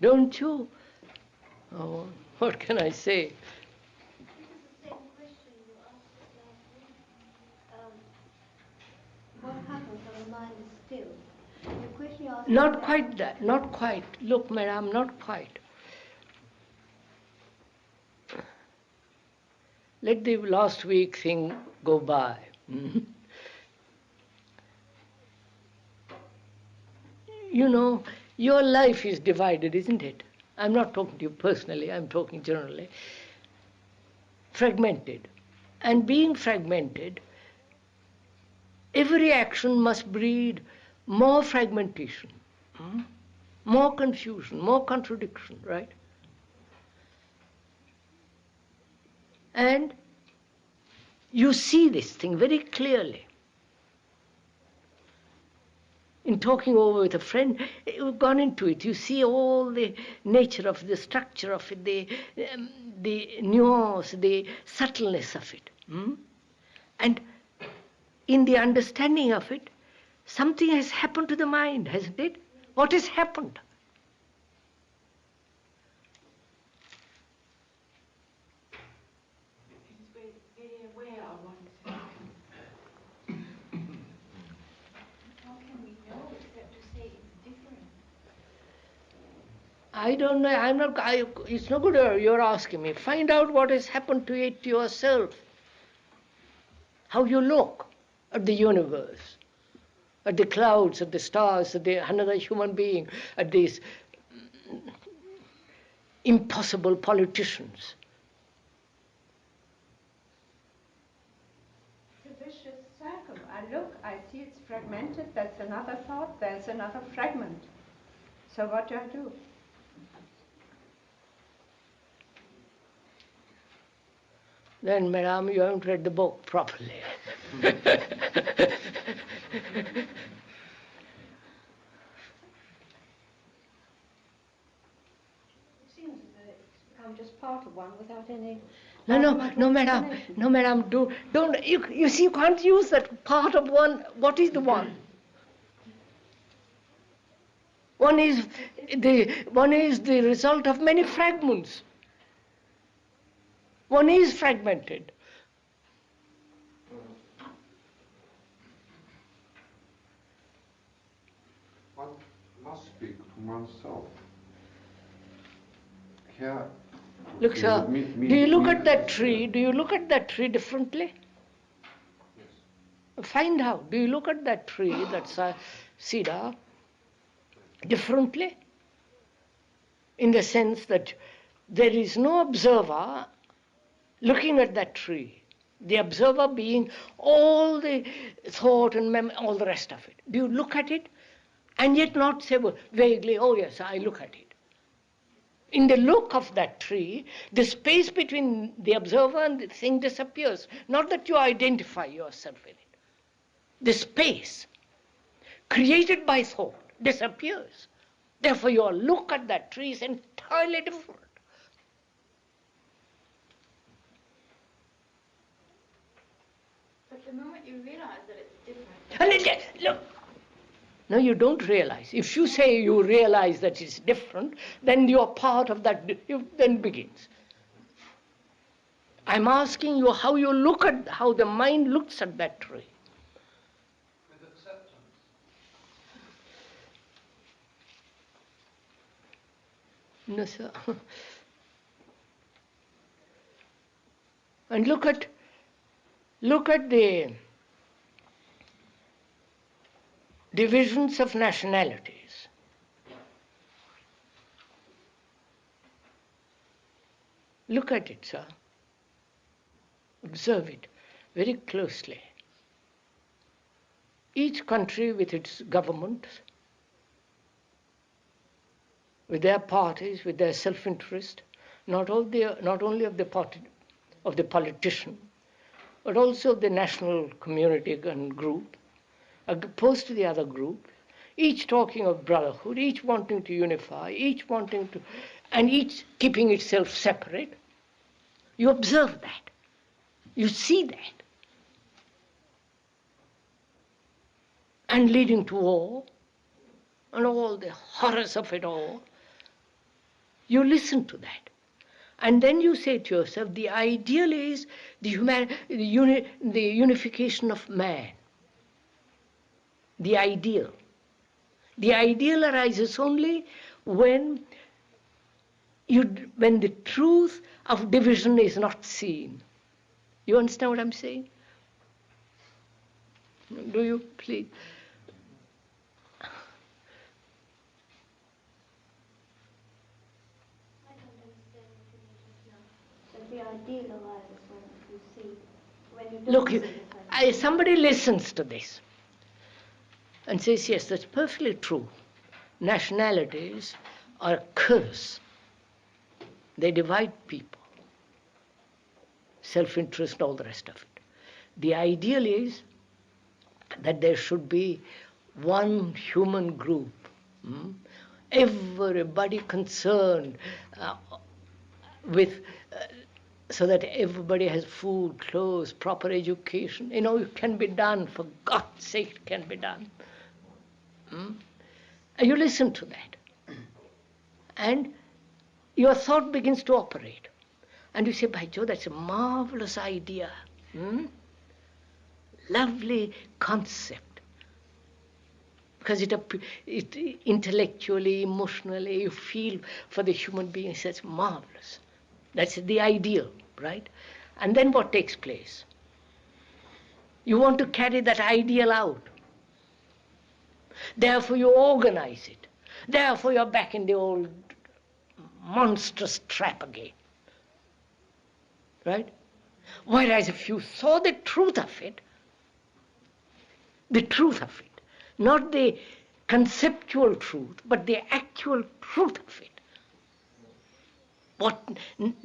Don't you? Oh, what can I say? What happens when the mind is still? The question you asked Not quite that, not quite. Look, madam, not quite. Let the last week thing go by. You know, your life is divided, isn't it? I'm not talking to you personally, I'm talking generally. Fragmented. And being fragmented, every action must breed more fragmentation, more confusion, more contradiction, right? And you see this thing very clearly. In talking over with a friend, you've gone into it. You see all the nature of the structure of it, the nuance, the subtleness of it. And in the understanding of it, something has happened to the mind, hasn't it? What has happened? I don't know, it's no good you're asking me. Find out what has happened to it yourself. How you look at the universe, at the clouds, at the stars, at another human being, at these impossible politicians. It's a vicious circle. I look, I see it's fragmented, that's another thought, there's another fragment. So what do I do? Then, madam, you haven't read the book properly. It seems as though it's become just part of one without any... No, madam, don't, you see, you can't use that part of one. What is the one? One is the result of many fragments. One is fragmented. One must speak from oneself. Here, look, sir, do you look at that tree? Do you look at that tree differently? Yes. Find out. Do you look at that tree, that's a cedar, differently? In the sense that there is no observer looking at that tree, the observer being all the thought and memory, all the rest of it. Do you look at it and yet not say vaguely, oh yes, I look at it? In the look of that tree, the space between the observer and the thing disappears. Not that you identify yourself in it. The space created by thought disappears. Therefore, your look at that tree is entirely different. But the moment you realize that it's different... Look, no, you don't realize. If you say you realize that it's different, then you're part of that, then begins. I'm asking you how you look at, how the mind looks at that tree. With acceptance. No, sir. And look at the divisions of nationalities. Look at it, sir. Observe it very closely. Each country with its government, with their parties, with their self-interest, not only of the party, of the politician, but also of the national community and group, opposed to the other group, each talking of brotherhood, each wanting to unify, each wanting to, and each keeping itself separate. You observe that. You see that. And leading to war, and all the horrors of it all. You listen to that. And then you say to yourself, the ideal is the unification of man. The ideal. The ideal arises only when the truth of division is not seen. You understand what I'm saying? Do you, please? The ideal arises when you see, when you don't Look, see the somebody listens to this and says, yes, that's perfectly true. Nationalities are a curse. They divide people. Self-interest and all the rest of it. The ideal is that there should be one human group. Everybody concerned with... so that everybody has food, clothes, proper education. It can be done. For God's sake, it can be done. And you listen to that. And your thought begins to operate. And you say, by Jove, that's a marvelous idea. Lovely concept. Because it intellectually, emotionally, you feel for the human being, it's marvelous. That's the ideal, right? And then what takes place? You want to carry that ideal out. Therefore you organize it. Therefore you're back in the old monstrous trap again. Right? Whereas if you saw the truth of it, not the conceptual truth, but the actual truth of it, what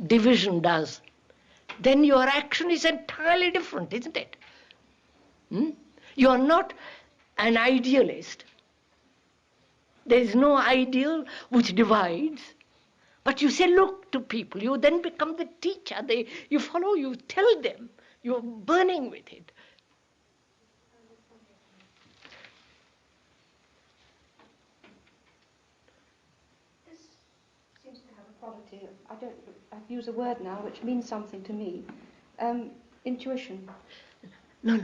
division does, then your action is entirely different, isn't it? You are not an idealist. There is no ideal which divides. But you say, look to people. You then become the teacher. You follow, you tell them. You're burning with it. Quality, I use a word now which means something to me. Intuition. No,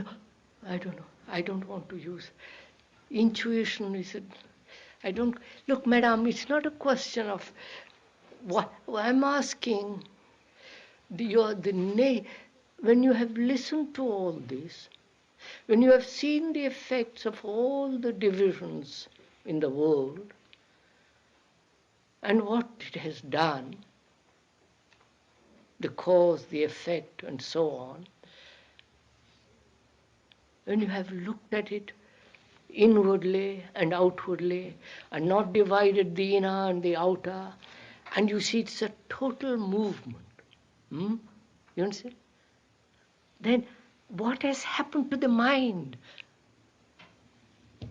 I don't know. I don't want to use intuition. Look, madam, it's not a question of what I'm asking. When you have listened to all this, when you have seen the effects of all the divisions in the world, and what it has done, the cause, the effect, and so on, when you have looked at it inwardly and outwardly, and not divided the inner and the outer, and you see it's a total movement. You understand? Then what has happened to the mind? There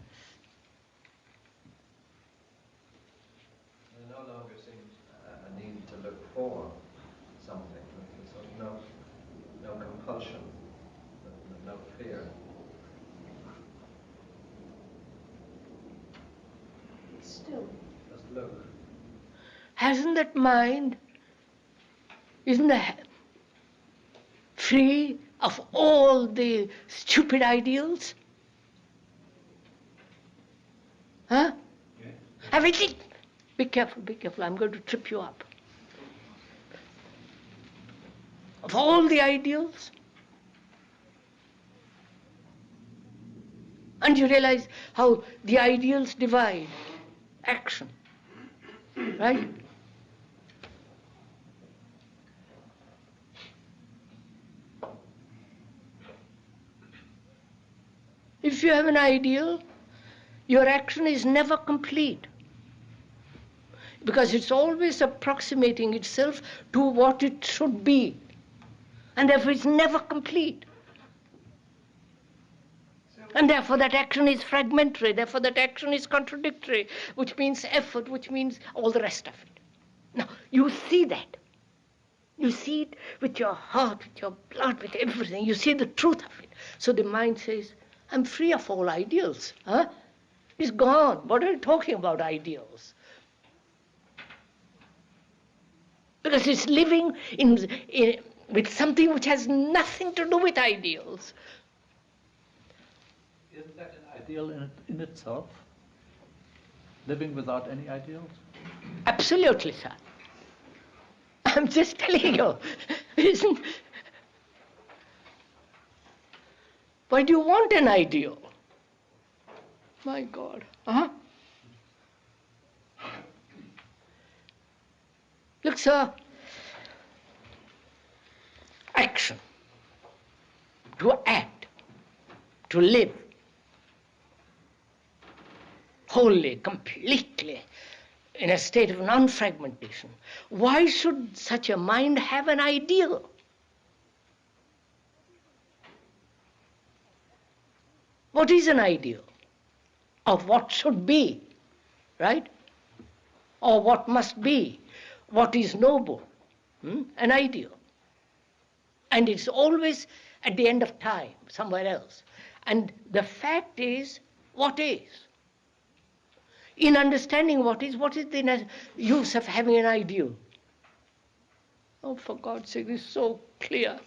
no longer seems a need to look for something. There's no compulsion, no fear. Still. Just look. Hasn't that mind, isn't that free of all the stupid ideals? Huh? Yeah. Everything. Be careful, I'm going to trip you up. Of all the ideals. And you realize how the ideals divide action. Right? If you have an ideal, your action is never complete. Because it's always approximating itself to what it should be. And therefore it's never complete. So And therefore that action is fragmentary, therefore that action is contradictory, which means effort, which means all the rest of it. Now, you see that. You see it with your heart, with your blood, with everything. You see the truth of it. So the mind says, I'm free of all ideals. Huh? It's gone. What are you talking about, ideals? Because it's living with something which has nothing to do with ideals. Isn't that an ideal in itself? Living without any ideals? Absolutely, sir. I'm just telling you. Why do you want an ideal? My God. Huh? Look, sir. Action. To act. To live. Wholly, completely, in a state of non-fragmentation. Why should such a mind have an ideal? What is an ideal? Of what should be, right? Or what must be, what is noble, an ideal. And it's always at the end of time, somewhere else. And the fact is, what is? In understanding what is the use of having an ideal? Oh, for God's sake, this is so clear.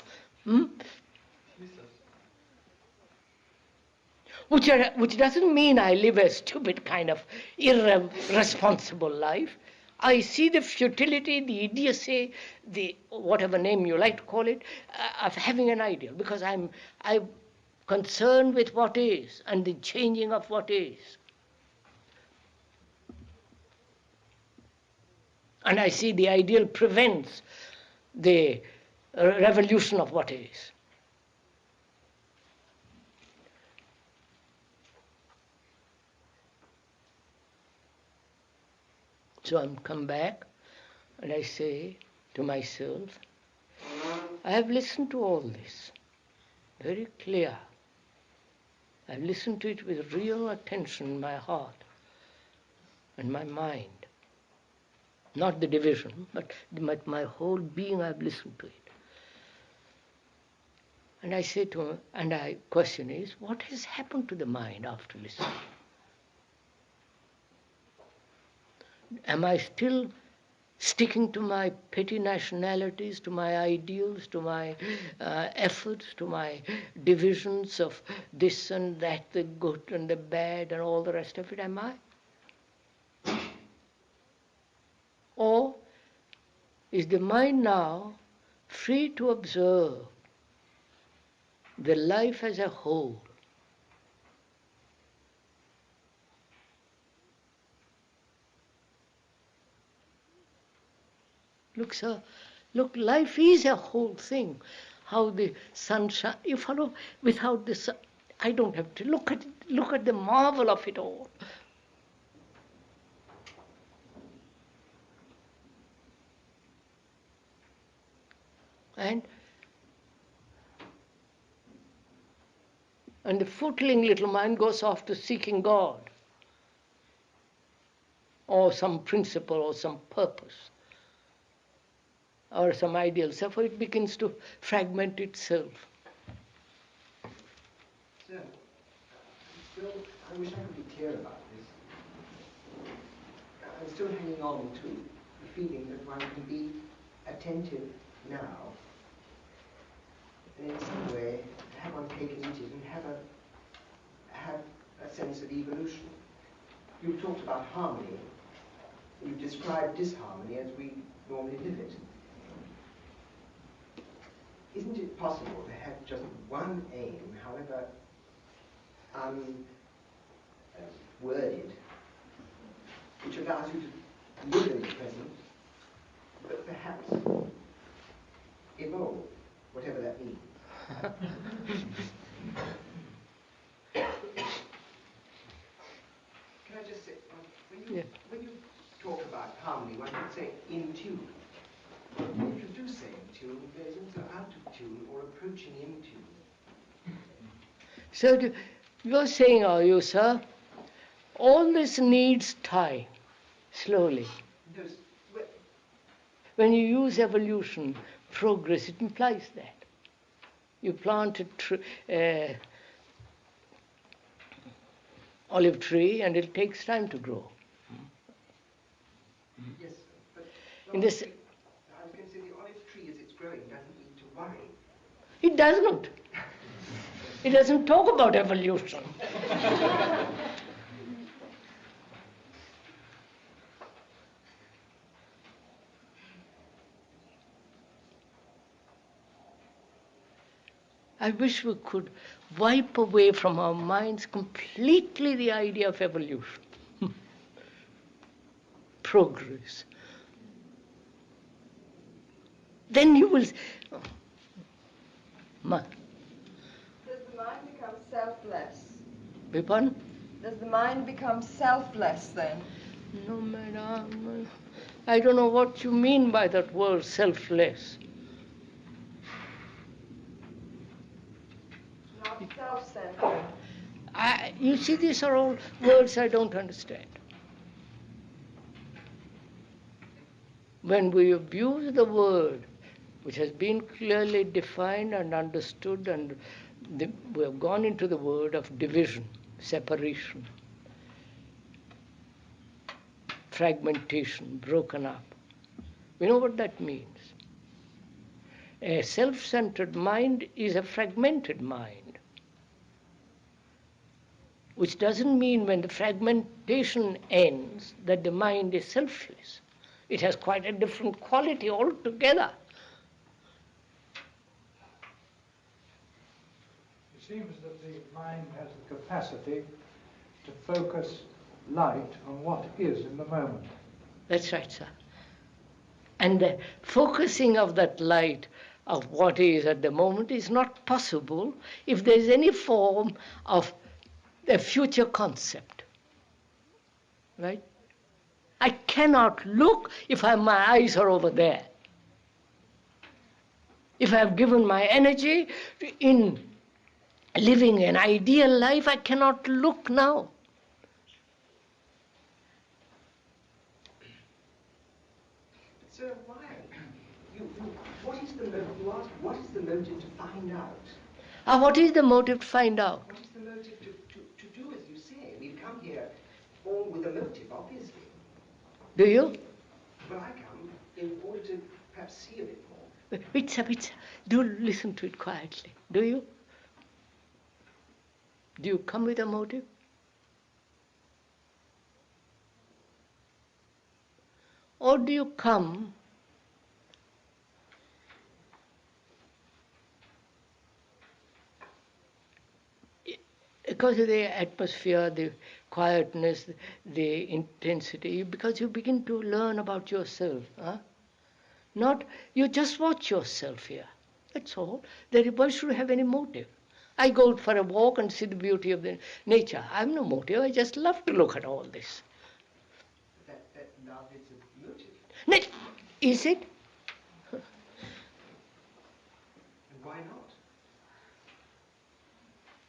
Which doesn't mean I live a stupid kind of irresponsible life. I see the futility, the idiocy, the whatever name you like to call it, of having an ideal, because I'm concerned with what is and the changing of what is. And I see the ideal prevents the revolution of what is. So I come back and I say to myself, I have listened to all this, very clear. I've listened to it with real attention in my heart and my mind. Not the division, but my whole being, I've listened to it. And I say to him, and my question is, what has happened to the mind after listening? Am I still sticking to my petty nationalities, to my ideals, to my efforts, to my divisions of this and that, the good and the bad and all the rest of it, am I? Or is the mind now free to observe the life as a whole? Look, sir, look, life is a whole thing. How the sunshine, you follow, without the sun, I don't have to look at the marvel of it all. And the footling little mind goes off to seeking God, or some principle, or some purpose, or some ideal. Therefore it begins to fragment itself. Sir, I wish I could be clear about this. I'm still hanging on to the feeling that one can be attentive now, and in some way have one taken into it and have a sense of evolution. You've talked about harmony. You've described disharmony as we normally live it. Isn't it possible to have just one aim, however unworded, which allows you to live in the present, but perhaps evolve, whatever that means? Can I just say, when you talk about harmony, one could say in tune. If you do say in tune, there's also out of tune or approaching in tune. So You're saying, are you, sir? All this needs time, slowly. When you use evolution, progress, it implies that. You plant a olive tree and it takes time to grow. Yes, but In this, I was going to say the olive tree as it's growing doesn't need to worry. it doesn't. It doesn't talk about evolution. I wish we could wipe away from our minds completely the idea of evolution, progress. Then you will. Does the mind become selfless? Beg pardon? Does the mind become selfless then? No, madam. I don't know what you mean by that word, selfless. Not self-centered. You see, these are all words I don't understand. When we abuse the word, which has been clearly defined and understood, and we have gone into the word of division, separation, fragmentation, broken up. We know what that means. A self-centered mind is a fragmented mind, which doesn't mean when the fragmentation ends that the mind is selfless. It has quite a different quality altogether. It seems that the mind has the capacity to focus light on what is in the moment. That's right, sir. And the focusing of that light of what is at the moment is not possible if there is any form of a future concept. Right? I cannot look if my eyes are over there. If I have given my energy in living an ideal life, I cannot look now. Sir, why? What is the motive? You ask, what is the motive to find out? What is the motive to find out? What is the motive to do as you say? We've come here all with a motive, obviously. Do you? Well, I come in order to perhaps see a bit more. Wait, do listen to it quietly. Do you? Do you come with a motive? Or do you come because of the atmosphere, the quietness, the intensity, because you begin to learn about yourself. Not, you just watch yourself here. That's all. Why should you have any motive? I go for a walk and see the beauty of the nature. I have no motive. I just love to look at all this. That love is a motive. Is it? And why not?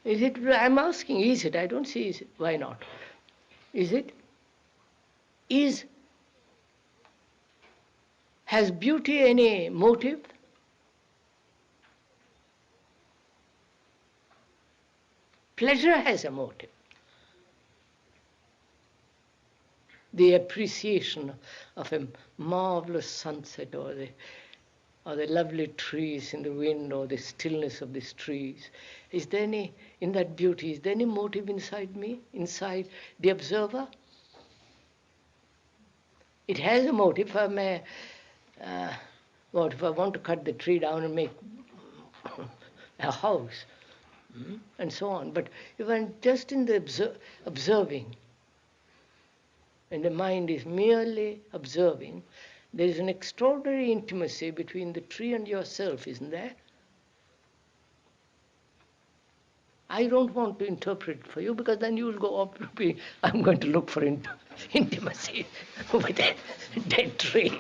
Is it? I'm asking, is it? I don't see is it. Why not? Is it? Has beauty any motive? Pleasure has a motive. The appreciation of a marvelous sunset, or the lovely trees in the wind, or the stillness of these trees. Is there any, in that beauty, is there any motive inside me, inside the observer? It has a motive. If I want to cut the tree down and make a house, and so on. But if I'm just in the observing, and the mind is merely observing, there is an extraordinary intimacy between the tree and yourself, isn't there? I don't want to interpret it for you, because then you will go up to be, I'm going to look for intimacy with a dead tree.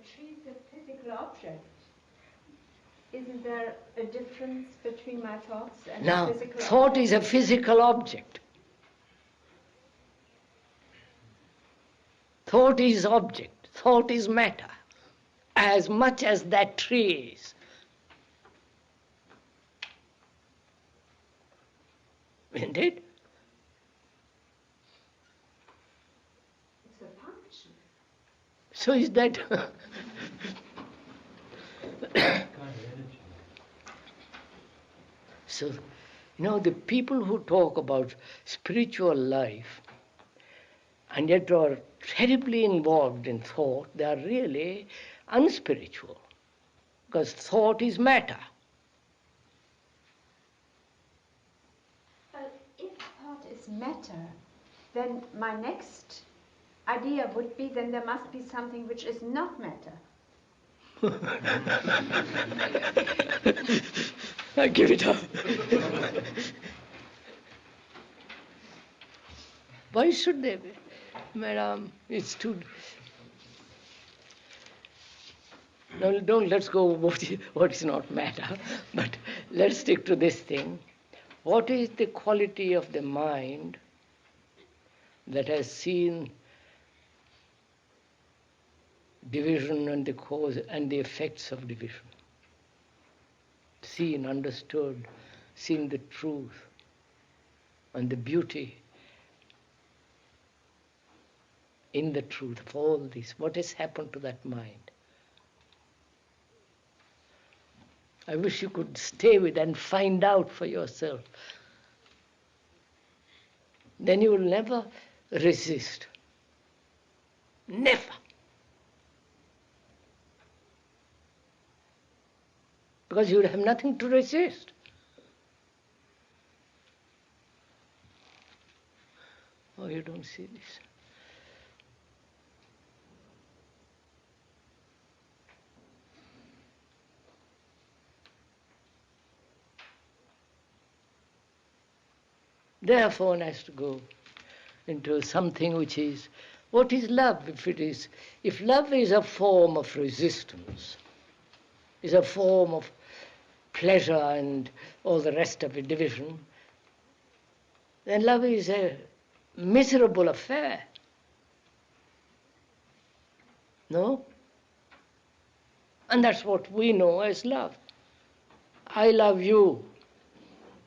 tree is a physical object. Isn't there a difference between my thoughts and Now, a physical thought object? is a physical object. Thought is object. Thought is matter. As much as that tree is. Isn't it? It's a function. So is that. So, the people who talk about spiritual life and yet are terribly involved in thought, they are really unspiritual. Because thought is matter. Well, if thought is matter, then my next idea would be then there must be something which is not matter. I give it up. Why should they be? Madam, it's too... No, let's go what is not matter, but let's stick to this thing. What is the quality of the mind that has seen division and the cause and the effects of division? Seen, understood, seen the truth and the beauty in the truth of all this. What has happened to that mind? I wish you could stay with and find out for yourself. Then you will never resist. Never. Because you will have nothing to resist. Oh, you don't see this. Therefore, one has to go into something which is, what is love? If love is a form of resistance, is a form of pleasure and all the rest of it, division, then love is a miserable affair. No? And that's what we know as love. I love you.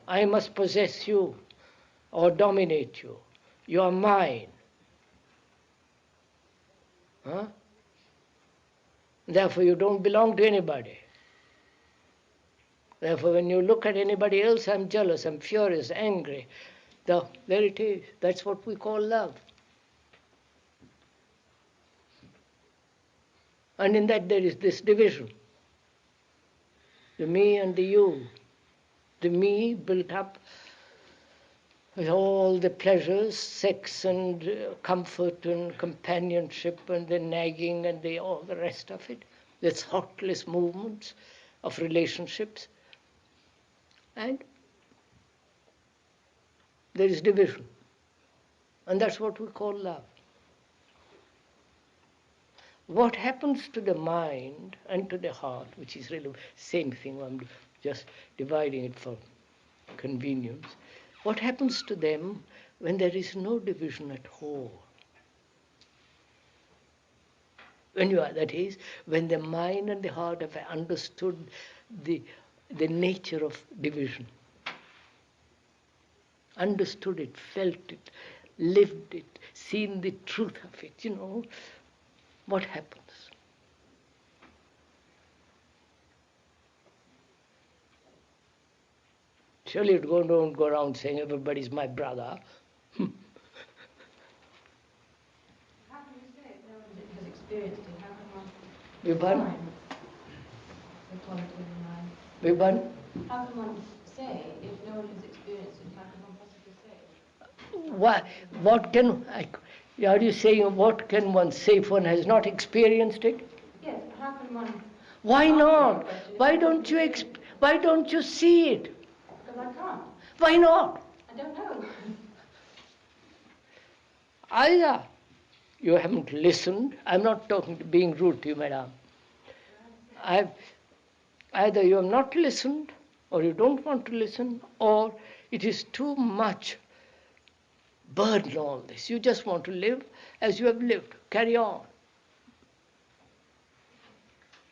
I must possess you or dominate you. You are mine. Huh? Therefore, you don't belong to anybody. Therefore, when you look at anybody else, I'm jealous, I'm furious, angry. There it is. That's what we call love. And in that there is this division. The me and the you. The me built up with all the pleasures, sex and comfort and companionship and the nagging and all the rest of it. The thoughtless movements of relationships. And there is division. And that's what we call love. What happens to the mind and to the heart, which is really the same thing, I'm just dividing it for convenience. What happens to them when there is no division at all? That is, when the mind and the heart have understood the nature of division, understood it, felt it, lived it, seen the truth of it, what happens? Surely you don't go around saying everybody's my brother. How can you say if no one has experienced it? How can one define the quality of the mind? How can one say if no one has experienced it? How can one possibly say? Are you saying what can one say if one has not experienced it? Yes, how can one? Why not? Why don't you see it? Because I can't. Why not? I don't know. Either you haven't listened. I'm not being rude to you, madam. either you have not listened, or you don't want to listen, or it is too much burden, all this. You just want to live as you have lived. Carry on.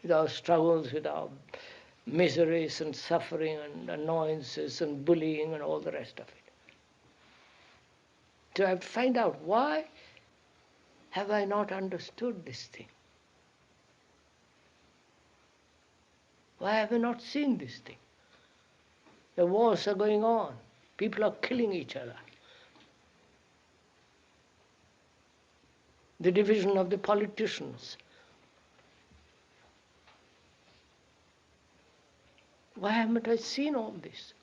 With our struggles, with our miseries and suffering and annoyances and bullying and all the rest of it. So I have to find out, why have I not understood this thing? Why have I not seen this thing? The wars are going on. People are killing each other. The division of the politicians. Why haven't I seen all this?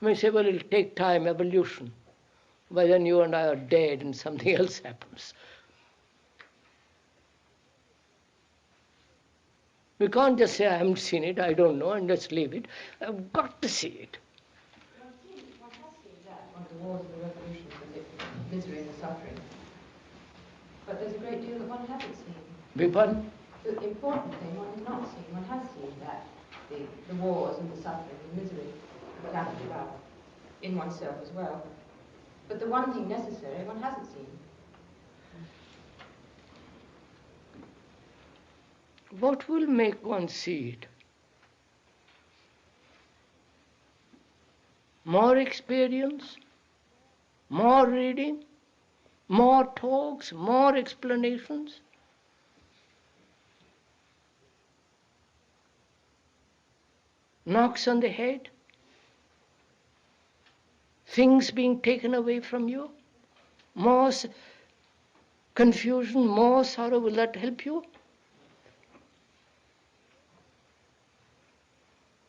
You may say, well, it'll take time, evolution. By then you and I are dead and something else happens. We can't just say, I haven't seen it, I don't know, and just leave it. I've got to see it. One has seen that, one of the wars of the revolution, the misery and the suffering. But there's a great deal that one hasn't seen. Beg pardon? The important thing one has not seen. One has seen that, the wars and the suffering, the misery, the calamity in oneself as well. But the one thing necessary one hasn't seen. What will make one see it? More experience? More reading? More talks? More explanations? Knocks on the head? Things being taken away from you? More confusion, more sorrow, will that help you?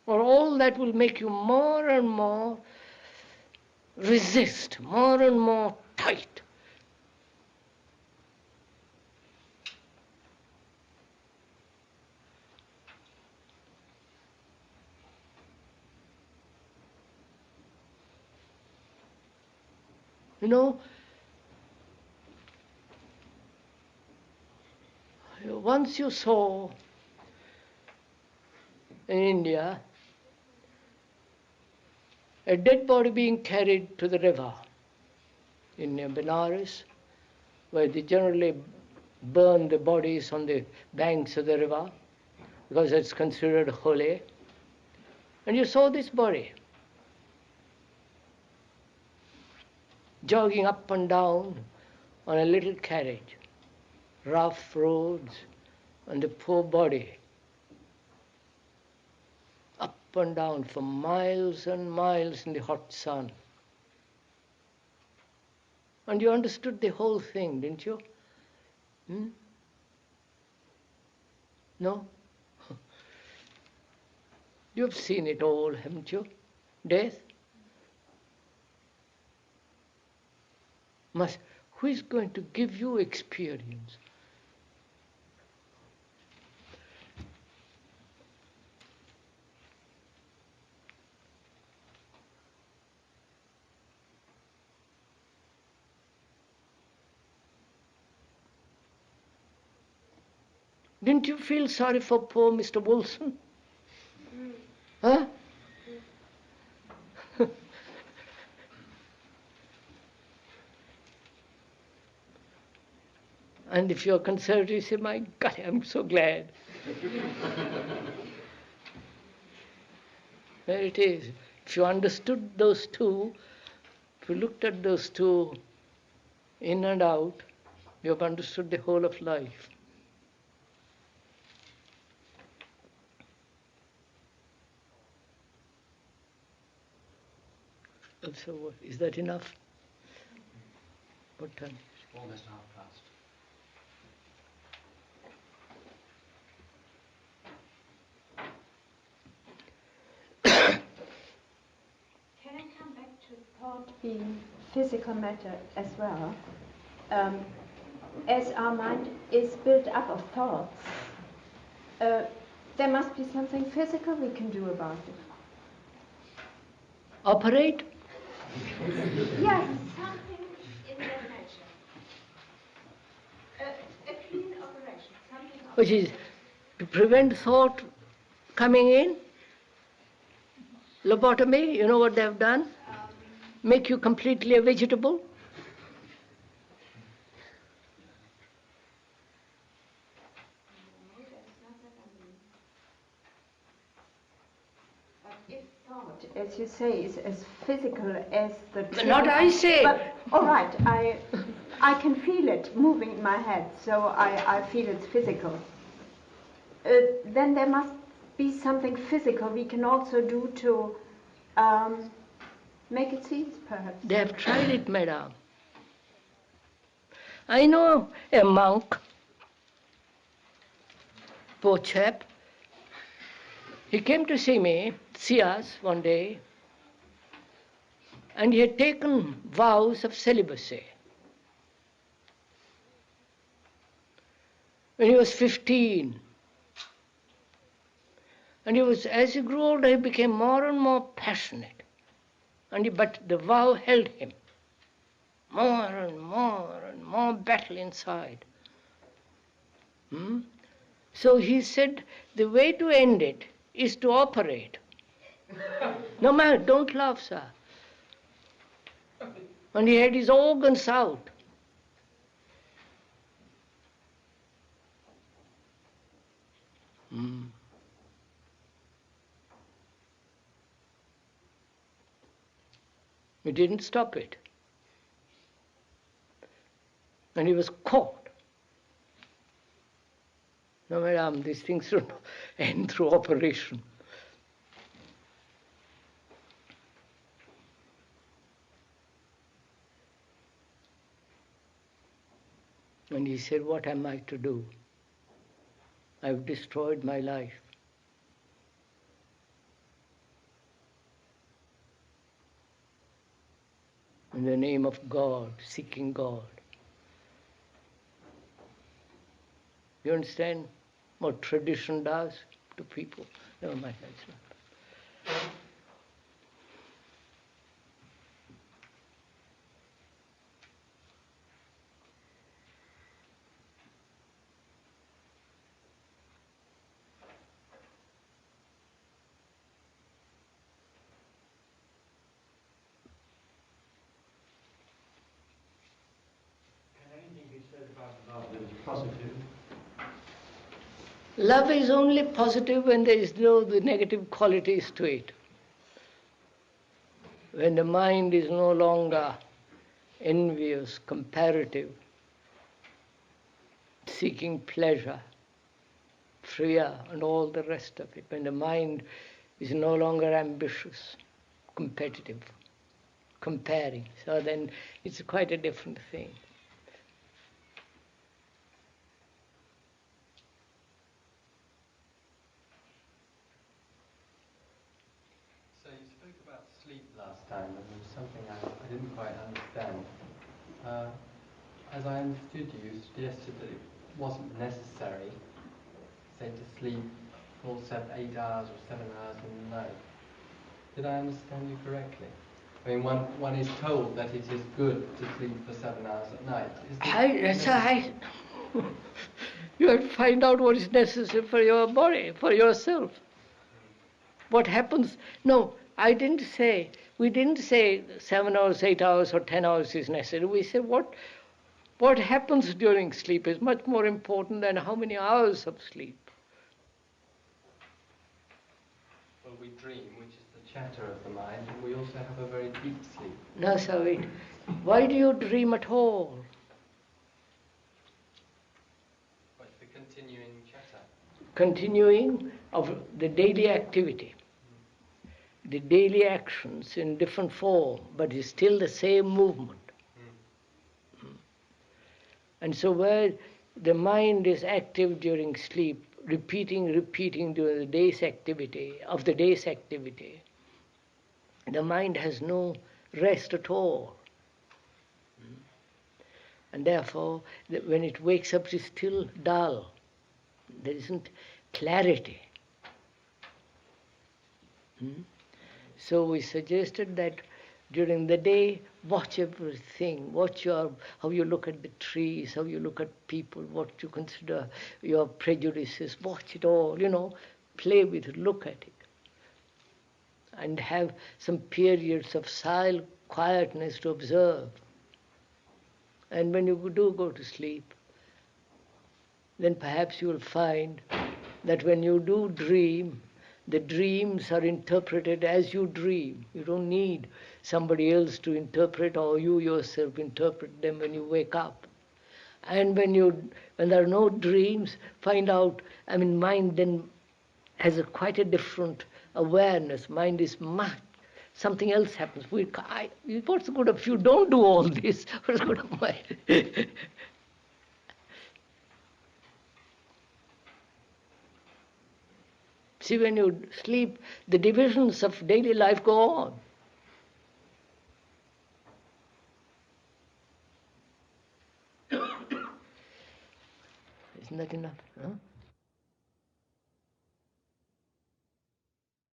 Or all that will make you more and more resist, more and more tight? You know, once you saw in India a dead body being carried to the river in Benares, where they generally burn the bodies on the banks of the river because it's considered holy. And you saw this body jogging up and down on a little carriage, rough roads, and the poor body up and down for miles and miles in the hot sun. And you understood the whole thing, didn't you? No? You've seen it all, haven't you? Death? Who is going to give you experience? Didn't you feel sorry for poor Mr. Wilson? Huh? And if you're conservative, you say, my God, I'm so glad. There it is. If you understood those two, if you looked at those two in and out, you have understood the whole of life. So, is that enough? What time? Almost half past. Can I come back to thought being physical matter as well? As our mind is built up of thoughts, there must be something physical we can do about it. Operate? Yes, something in that nature. A clean operation, something. Which is to prevent thought coming in. Lobotomy, you know what they have done? Make you completely a vegetable. If thought, as you say, is as physical as the trigger. Not I say. But, all right, I can feel it moving in my head, so I feel it's physical. Then there must be something physical we can also do to make it cease, perhaps. They have tried it, madam. I know a monk, poor chap. He came to see us one day, and he had taken vows of celibacy. When he was 15. And as he grew older, he became more and more passionate. But the vow held him. More and more battle inside. So he said, the way to end it is to operate. No, man, don't laugh, sir. And he had his organs out. He didn't stop it. And he was caught. No, madam, these things don't end through operation. And he said, what am I to do? I've destroyed my life. In the name of God, seeking God. You understand what tradition does to people? Never mind, that's not. Positive. Love is only positive when there is no the negative qualities to it. When the mind is no longer envious, comparative, seeking pleasure, fear, and all the rest of it. When the mind is no longer ambitious, competitive, comparing. So then it's quite a different thing. Last time, and there was something I didn't quite understand. As I understood you, you suggested that it wasn't necessary, say, to sleep full 8 hours or 7 hours in the night. Did I understand you correctly? I mean, one is told that it is good to sleep for 7 hours at night. You have to find out what is necessary for your body, for yourself. What happens? No, we didn't say 7 hours, 8 hours, or 10 hours is necessary. We said what happens during sleep is much more important than how many hours of sleep. Well, we dream, which is the chatter of the mind, and we also have a very deep sleep. No, so why do you dream at all? Well, it's the continuing chatter. Continuing of the daily activity. The daily actions in different form, but it's still the same movement. And so where the mind is active during sleep, repeating during the day's activity, the mind has no rest at all. And therefore, when it wakes up, it's still dull. There isn't clarity. So we suggested that During the day, watch everything. Watch how you look at the trees, how you look at people, what you consider your prejudices. Watch it all, play with it, look at it. And have some periods of silent quietness to observe. And when you do go to sleep, then perhaps you will find that when you do dream, the dreams are interpreted as you dream. You don't need somebody else to interpret, or you yourself interpret them when you wake up. And when there are no dreams, find out, mind then has quite a different awareness. Mind is much, something else happens. What's the good of you? Don't do all this. What's the good of mind? See, when you sleep, the divisions of daily life go on. Isn't that enough? Huh?